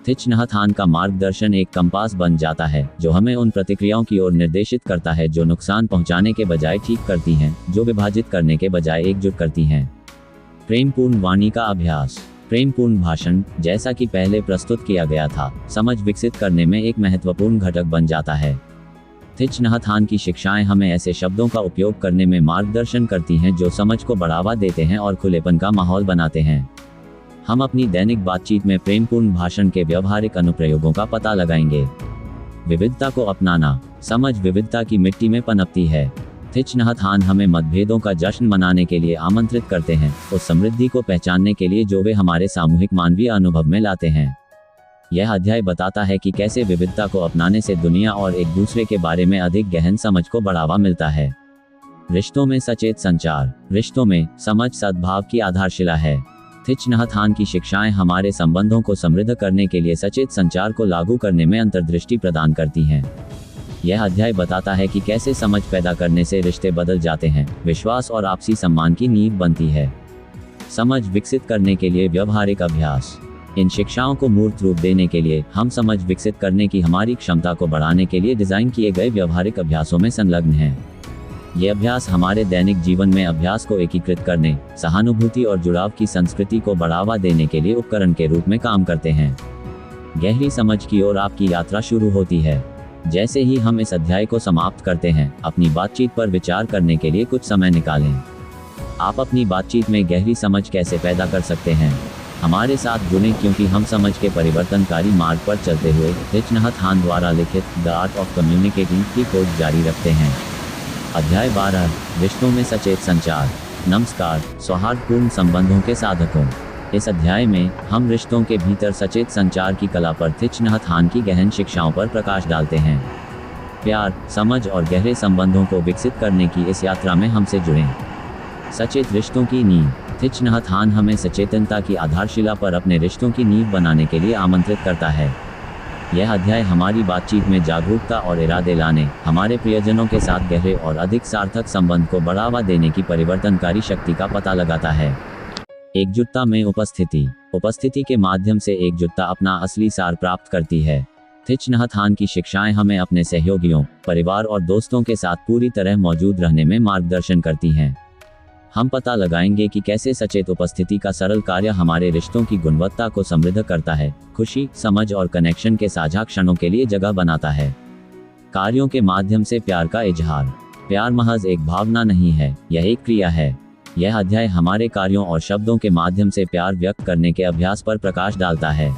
थिच नहत हान का मार्गदर्शन एक कंपास बन जाता है जो हमें उन प्रतिक्रियाओं की ओर निर्देशित करता है जो नुकसान पहुंचाने के बजाय ठीक करती हैं, जो विभाजित करने के बजाय एकजुट करती हैं। प्रेमपूर्ण वाणी का अभ्यास। प्रेमपूर्ण भाषण, जैसा कि पहले प्रस्तुत किया गया था, समझ विकसित करने में एक महत्वपूर्ण घटक बन जाता है। थिच नहत हान की शिक्षाएं हमें ऐसे शब्दों का उपयोग करने में मार्गदर्शन करती हैं जो समझ को बढ़ावा देते हैं और खुलेपन का माहौल बनाते हैं। हम अपनी दैनिक बातचीत में प्रेमपूर्ण भाषण के व्यवहारिक अनुप्रयोगों का पता लगाएंगे। विविधता को अपनाना। समझ विविधता की मिट्टी में पनपती है। थिच नहत हान हमें मतभेदों का जश्न मनाने के लिए आमंत्रित करते हैं, उस समृद्धि को पहचानने के लिए जो वे हमारे सामूहिक मानवीय अनुभव में लाते हैं। यह अध्याय बताता है कि कैसे विविधता को अपनाने से दुनिया और एक दूसरे के बारे में अधिक गहन समझ को बढ़ावा मिलता है। रिश्तों में सचेत संचार। रिश्तों में समझ सद्भाव की आधारशिला है। थिच नहत हान की शिक्षाएं हमारे संबंधों को समृद्ध करने के लिए सचेत संचार को लागू करने में अंतर्दृष्टि प्रदान करती हैं। यह अध्याय बताता है कि कैसे समझ पैदा करने से रिश्ते बदल जाते हैं, विश्वास और आपसी सम्मान की नींव बनती है। समझ विकसित करने के लिए व्यवहारिक अभ्यास। इन शिक्षाओं को मूर्त रूप देने के लिए हम समझ विकसित करने की हमारी क्षमता को बढ़ाने के लिए डिजाइन किए गए व्यवहारिक अभ्यासों में संलग्न हैं। ये अभ्यास हमारे दैनिक जीवन में अभ्यास को एकीकृत करने, सहानुभूति और जुड़ाव की संस्कृति को बढ़ावा देने के लिए उपकरण के रूप में काम करते हैं। गहरी समझ की ओर आपकी यात्रा शुरू होती है। जैसे ही हम इस अध्याय को समाप्त करते हैं, अपनी बातचीत पर विचार करने के लिए कुछ समय निकालें। आप अपनी बातचीत में गहरी समझ कैसे पैदा कर सकते हैं? हमारे साथ जुड़ें क्योंकि हम समझ के परिवर्तनकारी मार्ग पर चलते हुए थिच नहत हान द्वारा लिखित द आर्ट ऑफ कम्युनिकेटिंग की खोज जारी रखते हैं। अध्याय 12, रिश्तों में सचेत संचार। नमस्कार सौहार्दपूर्ण संबंधों के साधकों। इस अध्याय में हम रिश्तों के भीतर सचेत संचार की कला पर थिच नहत हान की गहन शिक्षाओं पर प्रकाश डालते हैं। प्यार, समझ और गहरे संबंधों को विकसित करने की इस यात्रा में हमसे जुड़ें। सचेत रिश्तों की नींव। थिच नहत हान हमें सचेतनता की आधारशिला पर अपने रिश्तों की नींव बनाने के लिए आमंत्रित करता है। यह अध्याय हमारी बातचीत में जागरूकता और इरादे लाने, हमारे प्रियजनों के साथ गहरे और अधिक सार्थक संबंध को बढ़ावा देने की परिवर्तनकारी शक्ति का पता लगाता है। एकजुटता में उपस्थिति। उपस्थिति के माध्यम से एकजुटता अपना असली सार प्राप्त करती है। थिच नहत हान की शिक्षाएं हमें अपने सहयोगियों, परिवार और दोस्तों के साथ पूरी तरह मौजूद रहने में मार्गदर्शन करती हैं। हम पता लगाएंगे कि कैसे सचेत उपस्थिति का सरल कार्य हमारे रिश्तों की गुणवत्ता को समृद्ध करता है, खुशी, समझ और कनेक्शन के साझा क्षणों के लिए जगह बनाता है। कार्यों के माध्यम से प्यार का इजहार। प्यार महज एक भावना नहीं है, यह एक क्रिया है। यह अध्याय हमारे कार्यों और शब्दों के माध्यम से प्यार व्यक्त करने के अभ्यास पर प्रकाश डालता है।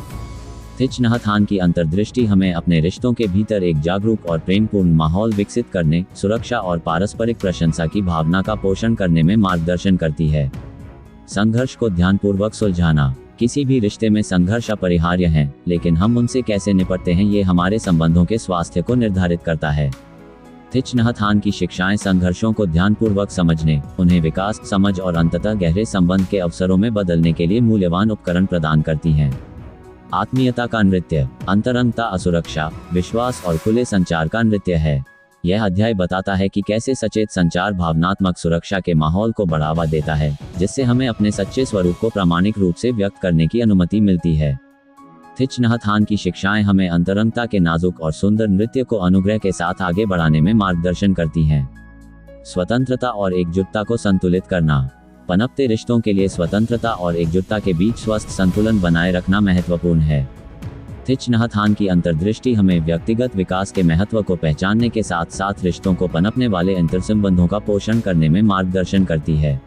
थिच नहत हान की अंतर्दृष्टि हमें अपने रिश्तों के भीतर एक जागरूक और प्रेमपूर्ण माहौल विकसित करने, सुरक्षा और पारस्परिक प्रशंसा की भावना का पोषण करने में मार्गदर्शन करती है। संघर्ष को ध्यानपूर्वक सुलझाना। किसी भी रिश्ते में संघर्ष अपरिहार्य है, लेकिन हम उनसे कैसे निपटते हैं ये हमारे संबंधों के स्वास्थ्य को निर्धारित करता है। थिच नहत हान की शिक्षाएं संघर्षों को ध्यानपूर्वक समझने, उन्हें विकास, समझ और अंततः गहरे संबंध के अवसरों में बदलने के लिए मूल्यवान उपकरण प्रदान करती हैं। आत्मीयता का नृत्य। अंतरंगता असुरक्षा, विश्वास और खुले संचार का नृत्य है। यह अध्याय बताता है कि कैसे सचेत संचार भावनात्मक सुरक्षा के माहौल को बढ़ावा देता है, जिससे हमें अपने सच्चे स्वरूप को प्रामाणिक रूप से व्यक्त करने की अनुमति मिलती है। थिच नहत हान की शिक्षाएं हमें अंतरंगता के नाजुक और सुंदर नृत्य को अनुग्रह के साथ आगे बढ़ाने में मार्गदर्शन करती हैं। स्वतंत्रता और एकजुटता को संतुलित करना। पनपते रिश्तों के लिए स्वतंत्रता और एकजुटता के बीच स्वस्थ संतुलन बनाए रखना महत्वपूर्ण है। थिच नहत हान की अंतर्दृष्टि हमें व्यक्तिगत विकास के महत्व को पहचानने के साथ साथ रिश्तों को पनपने वाले अंतर्संबंधों का पोषण करने में मार्गदर्शन करती है।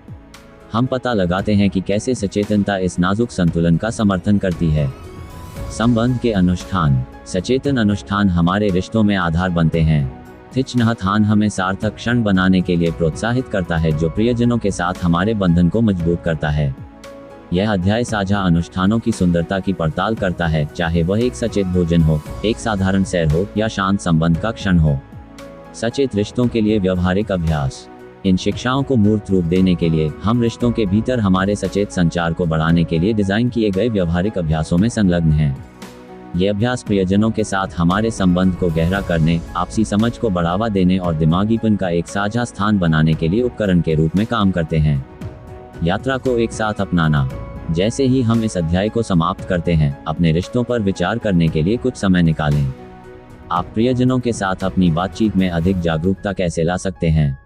हम पता लगाते हैं कि कैसे सचेतनता इस नाजुक संतुलन का समर्थन करती है। संबंध के अनुष्ठान। सचेतन अनुष्ठान हमारे रिश्तों में आधार बनते हैं। थिच नहत हान हमें सार्थक क्षण बनाने के लिए प्रोत्साहित करता है, जो प्रियजनों के साथ हमारे बंधन को मजबूत करता है। यह अध्याय साझा अनुष्ठानों की सुंदरता की पड़ताल करता है, चाहे वह एक सचेत भोजन हो, एक साधारण सैर हो या शांत संबंध का क्षण हो। सचेत रिश्तों के लिए व्यवहारिक अभ्यास। इन शिक्षाओं को मूर्त रूप देने के लिए हम रिश्तों के भीतर हमारे सचेत संचार को बढ़ाने के लिए डिजाइन किए गए व्यवहारिक अभ्यासों में संलग्न हैं। ये अभ्यास प्रियजनों के साथ हमारे संबंध को गहरा करने, आपसी समझ को बढ़ावा देने और दिमागीपन का एक साझा स्थान बनाने के लिए उपकरण के रूप में काम करते हैं। यात्रा को एक साथ अपनाना। जैसे ही हम इस अध्याय को समाप्त करते हैं, अपने रिश्तों पर विचार करने के लिए कुछ समय निकालें। आप प्रियजनों के साथ अपनी बातचीत में अधिक जागरूकता कैसे ला सकते हैं?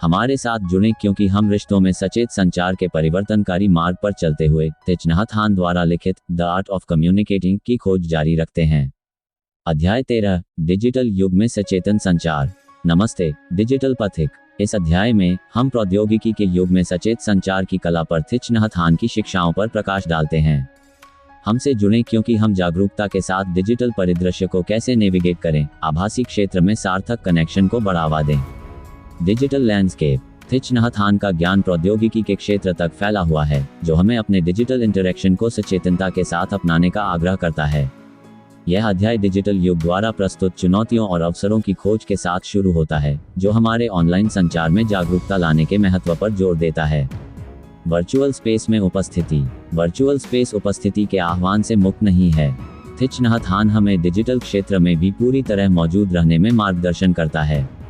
हमारे साथ जुड़ें, क्योंकि हम रिश्तों में सचेत संचार के परिवर्तनकारी मार्ग पर चलते हुए थिच नहत हान द्वारा लिखित द आर्ट ऑफ कम्युनिकेटिंग की खोज जारी रखते हैं। अध्याय 13, डिजिटल युग में सचेतन संचार। नमस्ते, डिजिटल पथिक। इस अध्याय में हम प्रौद्योगिकी के युग में सचेत संचार की कला पर थिच नहत हान की शिक्षाओं पर प्रकाश डालते हैं। हमसे जुड़ें, क्योंकि हम जागरूकता के साथ डिजिटल परिदृश्य को कैसे नेविगेट करें, आभासी क्षेत्र में सार्थक कनेक्शन को बढ़ावा दें। Digital landscape. थिच नहत हान का ज्ञान प्रौद्योगिकी के क्षेत्र तक फैला हुआ है, जो हमें अपने डिजिटल इंटरेक्शन को सचेतनता के साथ अपनाने का आग्रह करता है। यह अध्याय डिजिटल युग द्वारा प्रस्तुत चुनौतियों और अवसरों की खोज के साथ शुरू होता है, जो हमारे ऑनलाइन संचार में जागरूकता लाने के महत्व पर जोर देता है। वर्चुअल स्पेस में उपस्थिति। वर्चुअल स्पेस उपस्थिति के आह्वान से मुक्त नहीं है। थिच नहत हान हमें डिजिटल क्षेत्र में भी पूरी तरह मौजूद रहने में मार्गदर्शन करता है।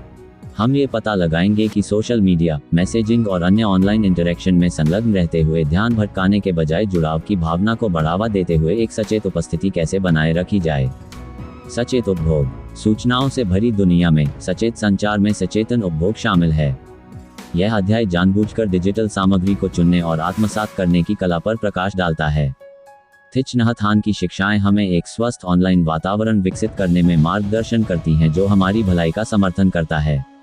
हम ये पता लगाएंगे कि सोशल मीडिया, मैसेजिंग और अन्य ऑनलाइन इंटरेक्शन में संलग्न रहते हुए ध्यान भटकाने के बजाय जुड़ाव की भावना को बढ़ावा देते हुए एक सचेत उपस्थिति कैसे बनाए रखी जाए। सचेत उपभोग। सूचनाओं से भरी दुनिया में सचेत संचार में सचेतन उपभोग शामिल है। यह अध्याय जानबूझकर डिजिटल सामग्री को चुनने और आत्मसात करने की कला पर प्रकाश डालता है। थिच नहत हान की शिक्षाएं हमें एक स्वस्थ ऑनलाइन वातावरण विकसित करने में मार्गदर्शन करती हैं, जो हमारी भलाई का समर्थन करता है।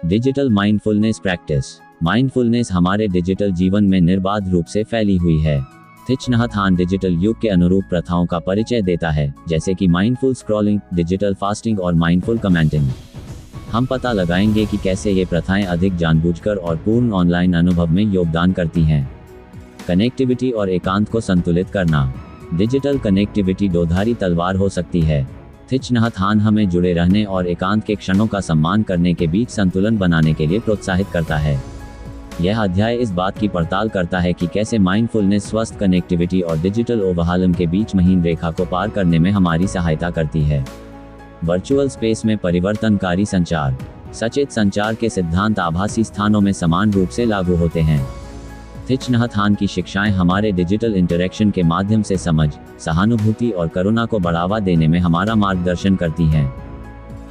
Digital mindfulness practice. माइंडफुलनेस हमारे डिजिटल जीवन में निर्बाध रूप से फैली हुई है। थिच नहत हान डिजिटल युग के अनुरूप प्रथाओं का परिचय देता है, जैसे कि माइंडफुल स्क्रॉलिंग, डिजिटल फास्टिंग और माइंडफुल कमेंटिंग। हम पता लगाएंगे कि कैसे ये प्रथाएं अधिक जानबूझकर और पूर्ण ऑनलाइन अनुभव में योगदान करती हैं। कनेक्टिविटी और एकांत को संतुलित करना। डिजिटल कनेक्टिविटी दोधारी तलवार हो सकती है। थिच नहत हान हमें जुड़े रहने और एकांत के क्षणों का सम्मान करने के बीच संतुलन बनाने के लिए प्रोत्साहित करता है। यह अध्याय इस बात की पड़ताल करता है कि कैसे माइंडफुलनेस स्वस्थ कनेक्टिविटी और डिजिटल ओवरहालम के बीच महीन रेखा को पार करने में हमारी सहायता करती है। वर्चुअल स्पेस में परिवर्तनकारी संचार। सचेत संचार के सिद्धांत आभासी स्थानों में समान रूप से लागू होते हैं। थिच नहत हान की शिक्षाएं हमारे डिजिटल इंटरेक्शन के माध्यम से समझ, सहानुभूति और करुणा को बढ़ावा देने में हमारा मार्गदर्शन करती हैं।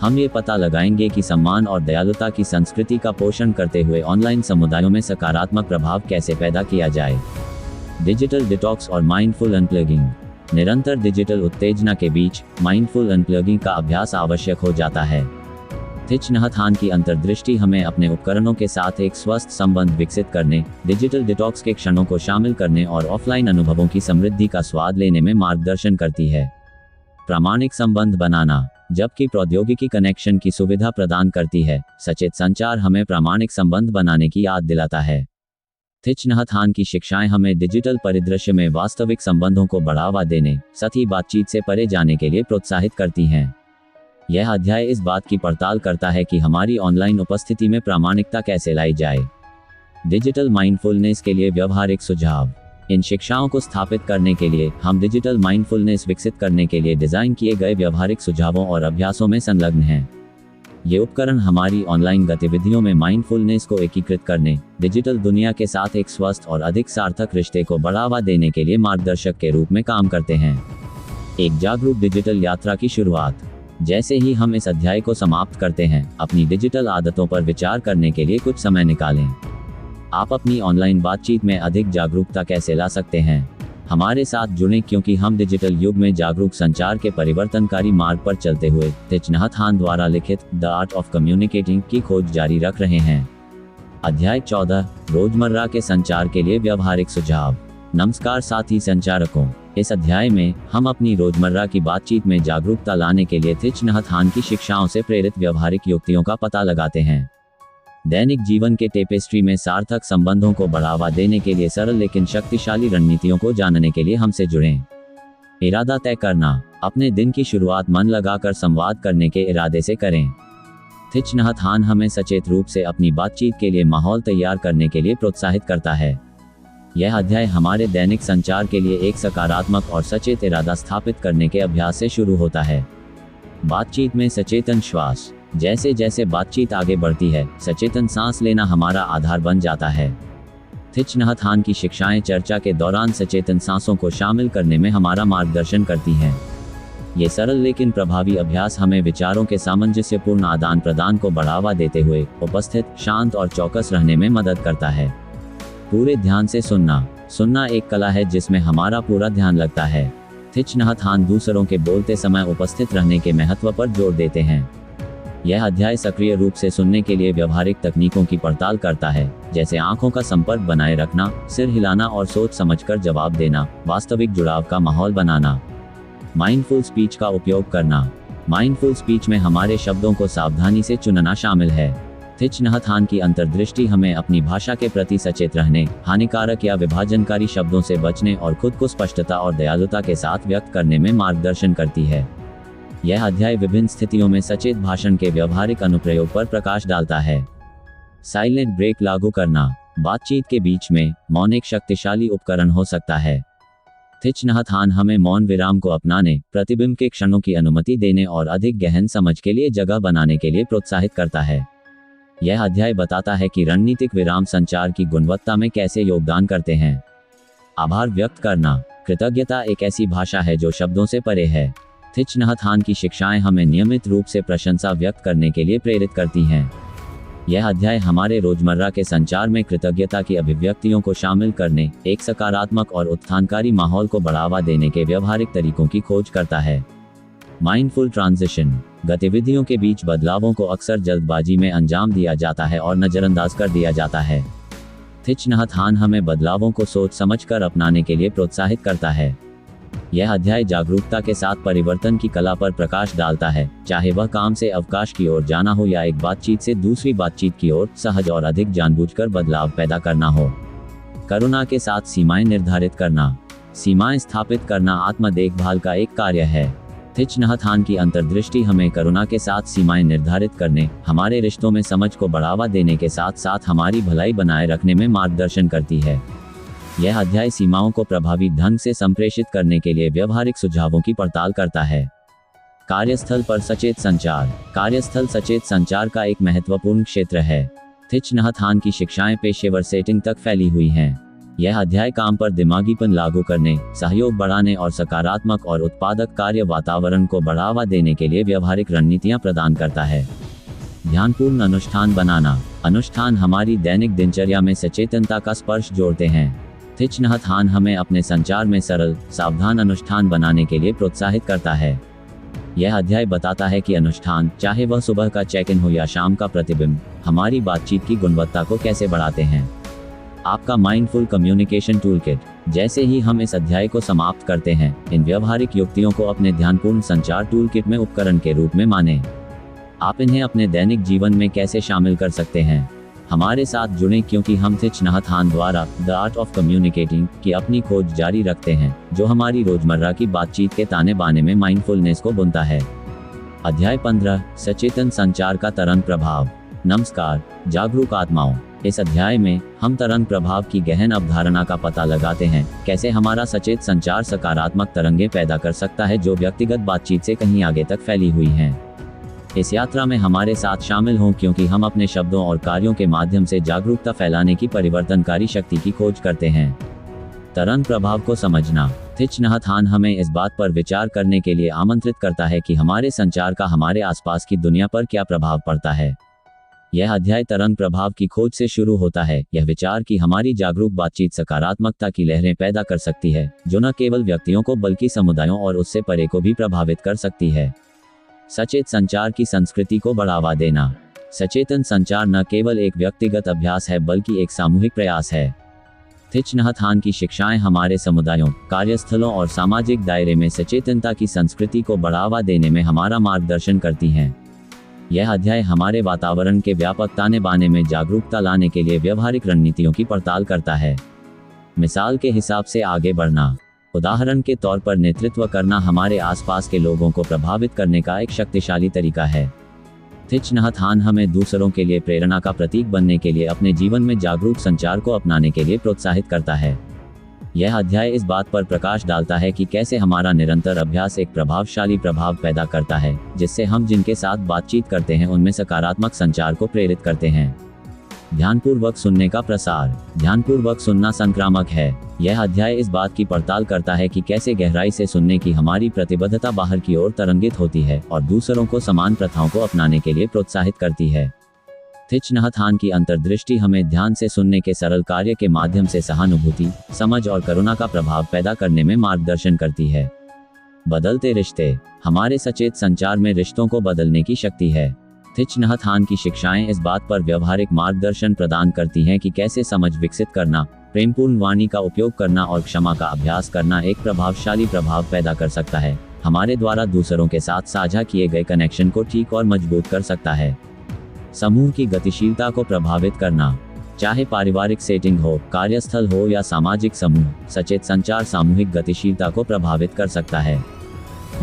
हम ये पता लगाएंगे कि सम्मान और दयालुता की संस्कृति का पोषण करते हुए ऑनलाइन समुदायों में सकारात्मक प्रभाव कैसे पैदा किया जाए। डिजिटल डिटॉक्स और माइंडफुल अनप्लगिंग। निरंतर डिजिटल उत्तेजना के बीच माइंडफुल अनप्लगिंग का अभ्यास आवश्यक हो जाता है। थिच नहत हान की अंतर्दृष्टि हमें अपने उपकरणों के साथ एक स्वस्थ संबंध विकसित करने, डिजिटल डिटॉक्स के क्षणों को शामिल करने और ऑफलाइन अनुभवों की समृद्धि का स्वाद लेने में मार्गदर्शन करती है। प्रामाणिक संबंध बनाना। जबकि प्रौद्योगिकी कनेक्शन की सुविधा प्रदान करती है, सचेत संचार हमें प्रामाणिक संबंध बनाने की याद दिलाता है। थिच नहत हान की शिक्षाएं हमें डिजिटल परिदृश्य में वास्तविक संबंधों को बढ़ावा देने, सतही बातचीत से परे जाने के लिए प्रोत्साहित करती हैं। यह अध्याय इस बात की पड़ताल करता है कि हमारी ऑनलाइन उपस्थिति में प्रामाणिकता कैसे लाई जाए। डिजिटल माइंडफुलनेस के लिए व्यवहारिक सुझाव। इन शिक्षाओं को स्थापित करने के लिए हम डिजिटल माइंडफुलनेस विकसित करने के लिए डिजाइन किए गए व्यवहारिक सुझावों और अभ्यासों में संलग्न हैं। ये उपकरण हमारी ऑनलाइन गतिविधियों में माइंडफुलनेस को एकीकृत करने, डिजिटल दुनिया के साथ एक स्वस्थ और अधिक सार्थक रिश्ते को बढ़ावा देने के लिए मार्गदर्शक के रूप में काम करते हैं। एक जागरूक डिजिटल यात्रा की शुरुआत। जैसे ही हम इस अध्याय को समाप्त करते हैं, अपनी डिजिटल आदतों पर विचार करने के लिए कुछ समय निकालें। आप अपनी ऑनलाइन बातचीत में अधिक जागरूकता कैसे ला सकते हैं? हमारे साथ जुड़ें, क्योंकि हम डिजिटल युग में जागरूक संचार के परिवर्तनकारी मार्ग पर चलते हुए थिच नहत हान द्वारा लिखित द आर्ट ऑफ कम्युनिकेटिंग की खोज जारी रख रहे हैं। अध्याय 14, रोजमर्रा के संचार के लिए व्यवहारिक सुझाव। नमस्कार साथी संचारकों, इस अध्याय में हम अपनी रोजमर्रा की बातचीत में जागरूकता लाने के लिए थिच नहत हान की शिक्षाओं से प्रेरित व्यवहारिक युक्तियों का पता लगाते हैं। दैनिक जीवन के टेपेस्ट्री में सार्थक संबंधों को बढ़ावा देने के लिए सरल लेकिन शक्तिशाली रणनीतियों को जानने के लिए हमसे जुड़ें। इरादा तय करना। अपने दिन की शुरुआत मन लगाकर संवाद करने के इरादे से करें। थिच नहत हान हमें सचेत रूप से अपनी बातचीत के लिए माहौल तैयार करने के लिए प्रोत्साहित करता है। यह अध्याय हमारे दैनिक संचार के लिए एक सकारात्मक और सचेत इरादा स्थापित करने के अभ्यास से शुरू होता है। बातचीत में सचेतन श्वास। जैसे जैसे बातचीत आगे बढ़ती है, सचेतन सांस लेना हमारा आधार बन जाता है। थिच नहत हान की शिक्षाएं चर्चा के दौरान सचेतन सांसों को शामिल करने में हमारा मार्गदर्शन करती हैं। ये सरल लेकिन प्रभावी अभ्यास हमें विचारों के सामंजस्यपूर्ण आदान प्रदान को बढ़ावा देते हुए उपस्थित, शांत और चौकस रहने में मदद करता है। पूरे ध्यान से सुनना। सुनना एक कला है जिसमें हमारा पूरा ध्यान लगता है। थिच नहत हान दूसरों के बोलते समय उपस्थित रहने के महत्व पर जोर देते हैं। यह अध्याय सक्रिय रूप से सुनने के लिए व्यवहारिक तकनीकों की पड़ताल करता है, जैसे आंखों का संपर्क बनाए रखना, सिर हिलाना और सोच समझकर जवाब देना, वास्तविक जुड़ाव का माहौल बनाना। माइंडफुल स्पीच का उपयोग करना। माइंडफुल स्पीच में हमारे शब्दों को सावधानी से चुनना शामिल है। थिच नहत हान की अंतर्दृष्टि हमें अपनी भाषा के प्रति सचेत रहने, हानिकारक या विभाजनकारी शब्दों से बचने और खुद को स्पष्टता और दयालुता के साथ व्यक्त करने में मार्गदर्शन करती है। यह अध्याय विभिन्न स्थितियों में सचेत भाषण के व्यवहारिक अनुप्रयोग पर प्रकाश डालता है। साइलेंट ब्रेक लागू करना। बातचीत के बीच में मौन एक शक्तिशाली उपकरण हो सकता है। थिच नहत हान हमें मौन विराम को अपनाने, प्रतिबिंब के क्षणों की अनुमति देने और अधिक गहन समझ के लिए जगह बनाने के लिए प्रोत्साहित करता है। यह अध्याय बताता है कि रणनीतिक विराम संचार की गुणवत्ता में कैसे योगदान करते हैं। आभार व्यक्त करना। कृतज्ञता एक ऐसी भाषा है जो शब्दों से परे है। थिच नहत हान की शिक्षाएं हमें नियमित रूप से प्रशंसा व्यक्त करने के लिए प्रेरित करती हैं। यह अध्याय हमारे रोजमर्रा के संचार में कृतज्ञता की अभिव्यक्तियों को शामिल करने, एक सकारात्मक और उत्थानकारी माहौल को बढ़ावा देने के व्यवहारिक तरीकों की खोज करता है। Mindful transition. गतिविधियों के बीच बदलावों को अक्सर जल्दबाजी में अंजाम दिया जाता है और नजरअंदाज कर दिया जाता है। थिच नहत हान हमें बदलावों को सोच समझकर अपनाने के लिए प्रोत्साहित करता है। यह अध्याय जागरूकता के साथ परिवर्तन की कला पर प्रकाश डालता है, चाहे वह काम से अवकाश की ओर जाना हो या एक बातचीत से दूसरी बातचीत की ओर सहज और अधिक जानबूझकर बदलाव पैदा करना हो। करुणा के साथ सीमाएं निर्धारित करना। सीमाएं स्थापित करना आत्म देखभाल का एक कार्य है। थिच नहत हान की अंतर्दृष्टि हमें करुणा के साथ सीमाएं निर्धारित करने, हमारे रिश्तों में समझ को बढ़ावा देने के साथ साथ हमारी भलाई बनाए रखने में मार्गदर्शन करती है। यह अध्याय सीमाओं को प्रभावी ढंग से संप्रेषित करने के लिए व्यवहारिक सुझावों की पड़ताल करता है। कार्यस्थल पर सचेत संचार। कार्यस्थल सचेत संचार का एक महत्वपूर्ण क्षेत्र है। थिच नहत हान की शिक्षाएं पेशेवर सेटिंग तक फैली हुई हैं। यह अध्याय काम पर दिमागीपन लागू करने, सहयोग बढ़ाने और सकारात्मक और उत्पादक कार्य वातावरण को बढ़ावा देने के लिए व्यवहारिक रणनीतियां प्रदान करता है। ध्यानपूर्ण अनुष्ठान बनाना। अनुष्ठान हमारी दैनिक दिनचर्या में सचेतनता का स्पर्श जोड़ते हैं। थिच नहत हान हमें अपने संचार में सरल, सावधान अनुष्ठान बनाने के लिए प्रोत्साहित करता है। यह अध्याय बताता है कि अनुष्ठान, चाहे वह सुबह का चेक इन हो या शाम का प्रतिबिंब, हमारी बातचीत की गुणवत्ता को कैसे बढ़ाते हैं। आपका माइंडफुल कम्युनिकेशन टूलकिट। जैसे ही हम इस अध्याय को समाप्त करते हैं, इन व्यवहारिक युक्तियों को अपने ध्यानपूर्ण संचार टूलकिट में उपकरण के रूप में मानें। आप इन्हें अपने दैनिक जीवन में कैसे शामिल कर सकते हैं। हमारे साथ जुड़ें क्योंकि हम थिच नहत हान द्वारा द आर्ट ऑफ कम्युनिकेटिंग की अपनी खोज जारी रखते हैं, जो हमारी रोजमर्रा की बातचीत के ताने बाने में माइंडफुलनेस को बुनता है। अध्याय 15, सचेतन संचार का तरंग प्रभाव। नमस्कार जागरूक आत्माओं। इस अध्याय में हम तरंग प्रभाव की गहन अवधारणा का पता लगाते हैं, कैसे हमारा सचेत संचार सकारात्मक तरंगें पैदा कर सकता है जो व्यक्तिगत बातचीत से कहीं आगे तक फैली हुई हैं। इस यात्रा में हमारे साथ शामिल हों क्योंकि हम अपने शब्दों और कार्यों के माध्यम से जागरूकता फैलाने की परिवर्तनकारी शक्ति की खोज करते हैं। तरंग प्रभाव को समझना। थिच नहत हान हमें इस बात पर विचार करने के लिए आमंत्रित करता है कि हमारे संचार का हमारे आसपास की दुनिया पर क्या प्रभाव पड़ता है। यह अध्याय तरंग प्रभाव की खोज से शुरू होता है, यह विचार कि हमारी जागरूक बातचीत सकारात्मकता की लहरें पैदा कर सकती है, जो न केवल व्यक्तियों को बल्कि समुदायों और उससे परे को भी प्रभावित कर सकती है। सचेत संचार की संस्कृति को बढ़ावा देना। सचेतन संचार न केवल एक व्यक्तिगत अभ्यास है बल्कि एक सामूहिक प्रयास है। थिच नहत हान की शिक्षाएं हमारे समुदायों, कार्यस्थलों और सामाजिक दायरे में सचेतनता की संस्कृति को बढ़ावा देने में हमारा मार्गदर्शन करती हैं। यह अध्याय हमारे वातावरण के व्यापक ताने बाने में जागरूकता लाने के लिए व्यवहारिक रणनीतियों की पड़ताल करता है। मिसाल के हिसाब से आगे बढ़ना। उदाहरण के तौर पर नेतृत्व करना हमारे आसपास के लोगों को प्रभावित करने का एक शक्तिशाली तरीका है। थिच नहत हान हमें दूसरों के लिए प्रेरणा का प्रतीक बनने के लिए अपने जीवन में जागरूक संचार को अपनाने के लिए प्रोत्साहित करता है। यह अध्याय इस बात पर प्रकाश डालता है कि कैसे हमारा निरंतर अभ्यास एक प्रभावशाली प्रभाव पैदा करता है, जिससे हम जिनके साथ बातचीत करते हैं उनमें सकारात्मक संचार को प्रेरित करते हैं। ध्यानपूर्वक सुनने का प्रसार। ध्यानपूर्वक सुनना संक्रामक है। यह अध्याय इस बात की पड़ताल करता है कि कैसे गहराई से सुनने की हमारी प्रतिबद्धता बाहर की ओर तरंगित होती है और दूसरों को समान प्रथाओं को अपनाने के लिए प्रोत्साहित करती है। थिच नहत हान की अंतर्दृष्टि हमें ध्यान से सुनने के सरल कार्य के माध्यम से सहानुभूति, समझ और करुणा का प्रभाव पैदा करने में मार्गदर्शन करती है। बदलते रिश्ते। हमारे सचेत संचार में रिश्तों को बदलने की शक्ति है। थिच नहत हान की शिक्षाएं इस बात पर व्यवहारिक मार्गदर्शन प्रदान करती हैं कि कैसे समझ विकसित करना, प्रेमपूर्ण वाणी का उपयोग करना और क्षमा का अभ्यास करना एक प्रभावशाली प्रभाव पैदा कर सकता है, हमारे द्वारा दूसरों के साथ साझा किए गए कनेक्शन को ठीक और मजबूत कर सकता है। समूह की गतिशीलता को प्रभावित करना। चाहे पारिवारिक सेटिंग हो, कार्यस्थल हो या सामाजिक समूह, सचेत संचार सामूहिक गतिशीलता को प्रभावित कर सकता है।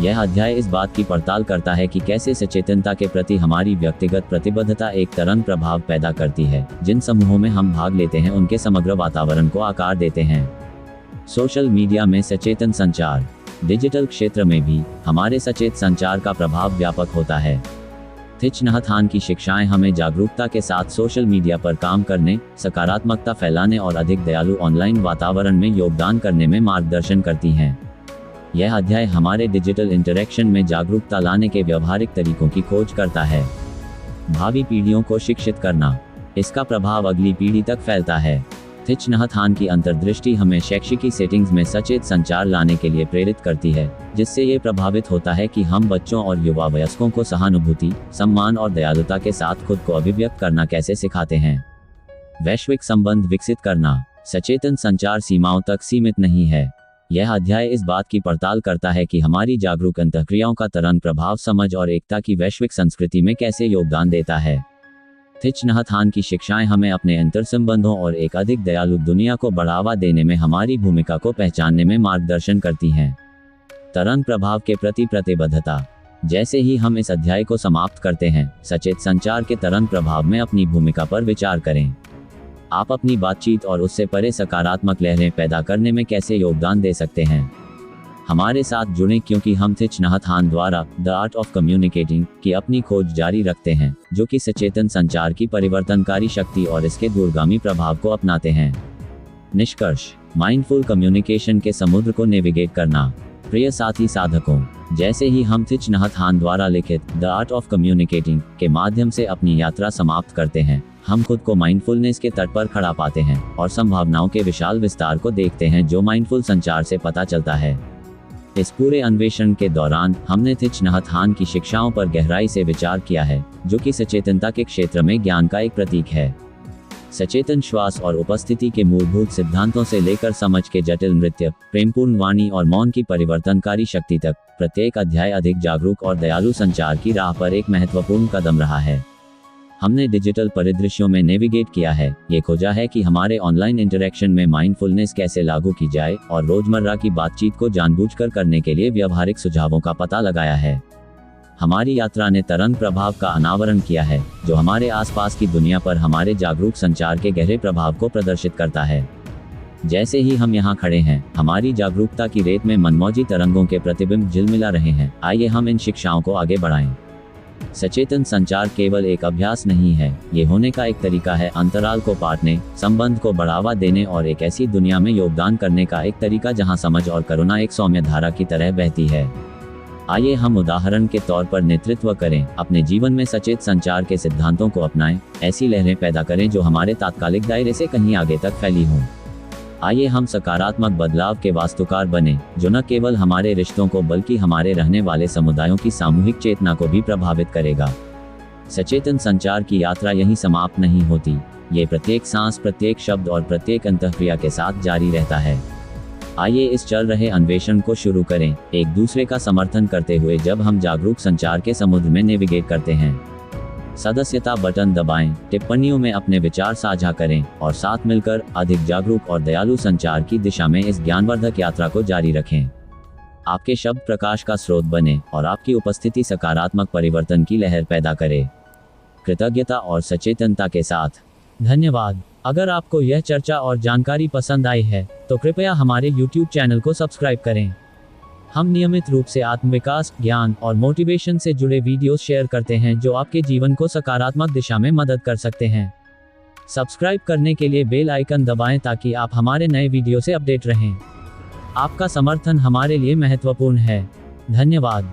यह अध्याय इस बात की पड़ताल करता है कि कैसे सचेतनता के प्रति हमारी व्यक्तिगत प्रतिबद्धता एक तरंग प्रभाव पैदा करती है, जिन समूहों में हम भाग लेते हैं उनके समग्र वातावरण को आकार देते हैं। सोशल मीडिया में सचेतन संचार। डिजिटल क्षेत्र में भी हमारे सचेत संचार का प्रभाव व्यापक होता है। थिच नहत हान की शिक्षाएं हमें जागरूकता के साथ सोशल मीडिया पर काम करने, सकारात्मकता फैलाने और अधिक दयालु ऑनलाइन वातावरण में योगदान करने में मार्गदर्शन करती हैं। यह अध्याय हमारे डिजिटल इंटरैक्शन में जागरूकता लाने के व्यवहारिक तरीकों की खोज करता है। भावी पीढ़ियों को शिक्षित करना। इसका प्रभाव अगली पीढ़ी तक फैलता है। थिच नहत हान की अंतर्दृष्टि हमें शैक्षिकी सेटिंग्स में सचेत संचार लाने के लिए प्रेरित करती है, जिससे ये प्रभावित होता है कि हम बच्चों और युवा वयस्कों को सहानुभूति, सम्मान और दयालुता के साथ खुद को अभिव्यक्त करना कैसे सिखाते हैं। वैश्विक संबंध विकसित करना। सचेतन संचार सीमाओं तक सीमित नहीं है। यह अध्याय इस बात की पड़ताल करता है कि हमारी जागरूक अंतःक्रियाओं का तरंग प्रभाव समझ और एकता की वैश्विक संस्कृति में कैसे योगदान देता है। थिच नहत हान की शिक्षाएं हमें अपने अंतर्संबंधों और एक अधिक दयालु दुनिया को बढ़ावा देने में हमारी भूमिका को पहचानने में मार्गदर्शन करती हैं। तरंग प्रभाव के प्रति प्रतिबद्धता। जैसे ही हम इस अध्याय को समाप्त करते हैं, सचेत संचार के तरंग प्रभाव में अपनी भूमिका पर विचार करें। आप अपनी बातचीत और उससे परे सकारात्मक लहरें पैदा करने में कैसे योगदान दे सकते हैं। हमारे साथ जुड़ें क्योंकि हम थिच नहत हान द्वारा द आर्ट ऑफ कम्युनिकेटिंग की अपनी खोज जारी रखते हैं, जो कि सचेतन संचार की परिवर्तनकारी शक्ति और इसके दूरगामी प्रभाव को अपनाते हैं। निष्कर्ष। माइंडफुल कम्युनिकेशन के समुद्र को नेविगेट करना। प्रिय साथी साधकों, जैसे ही हम थिच नहत हान द्वारा लिखित द आर्ट ऑफ कम्युनिकेटिंग के माध्यम से अपनी यात्रा समाप्त करते हैं, हम खुद को माइंडफुलनेस के तट पर खड़ा पाते हैं और संभावनाओं के विशाल विस्तार को देखते हैं जो माइंडफुल संचार से पता चलता है। इस पूरे अन्वेषण के दौरान हमने थिच नहत हान की शिक्षाओं पर गहराई से विचार किया है, जो कि सचेतनता के क्षेत्र में ज्ञान का एक प्रतीक है। सचेतन श्वास और उपस्थिति के मूलभूत सिद्धांतों से लेकर समझ के जटिल नृत्य, प्रेमपूर्ण वाणी और मौन की परिवर्तनकारी शक्ति तक, प्रत्येक अध्याय अधिक जागरूक और दयालु संचार की राह पर एक महत्वपूर्ण कदम रहा है। हमने डिजिटल परिदृश्यों में नेविगेट किया है, ये खोजा है कि हमारे ऑनलाइन इंटरैक्शन में माइंडफुलनेस कैसे लागू की जाए और रोजमर्रा की बातचीत को जानबूझकर करने के लिए व्यवहारिक सुझावों का पता लगाया है। हमारी यात्रा ने तरंग प्रभाव का अनावरण किया है, जो हमारे आसपास की दुनिया पर हमारे जागरूक संचार के गहरे प्रभाव को प्रदर्शित करता है। जैसे ही हम यहाँ खड़े हैं, हमारी जागरूकता की रेत में मनमौजी तरंगों के प्रतिबिंब झिलमिला रहे हैं। आइए हम इन शिक्षाओं को आगे बढ़ाएं। सचेतन संचार केवल एक अभ्यास नहीं है, ये होने का एक तरीका है। अंतराल को पाटने, संबंध को बढ़ावा देने और एक ऐसी दुनिया में योगदान करने का एक तरीका जहां समझ और करुणा एक सौम्य धारा की तरह बहती है। आइए हम उदाहरण के तौर पर नेतृत्व करें, अपने जीवन में सचेत संचार के सिद्धांतों को अपनाएं, ऐसी लहरें पैदा करें जो हमारे तात्कालिक दायरे से कहीं आगे तक फैली हों। आइए हम सकारात्मक बदलाव के वास्तुकार बने, जो न केवल हमारे रिश्तों को बल्कि हमारे रहने वाले समुदायों की सामूहिक चेतना को भी प्रभावित करेगा। सचेतन संचार की यात्रा यहीं समाप्त नहीं होती, ये प्रत्येक सांस, प्रत्येक शब्द और प्रत्येक अंतःक्रिया के साथ जारी रहता है। आइए इस चल रहे अन्वेषण को शुरू करें, एक दूसरे का समर्थन करते हुए जब हम जागरूक संचार के समुद्र में नेविगेट करते हैं। सदस्यता बटन दबाएं, टिप्पणियों में अपने विचार साझा करें और साथ मिलकर अधिक जागरूक और दयालु संचार की दिशा में इस ज्ञानवर्धक यात्रा को जारी रखें। आपके शब्द प्रकाश का स्रोत बने और आपकी उपस्थिति सकारात्मक परिवर्तन की लहर पैदा करे। कृतज्ञता और सचेतनता के साथ। धन्यवाद। अगर आपको यह चर्चा और जानकारी पसंद आई है तो कृपया हमारे YouTube चैनल को सब्सक्राइब करें। हम नियमित रूप से आत्मविकास, ज्ञान और मोटिवेशन से जुड़े वीडियोस शेयर करते हैं जो आपके जीवन को सकारात्मक दिशा में मदद कर सकते हैं। सब्सक्राइब करने के लिए बेल आइकन दबाएं ताकि आप हमारे नए वीडियो से अपडेट रहें। आपका समर्थन हमारे लिए महत्वपूर्ण है। धन्यवाद।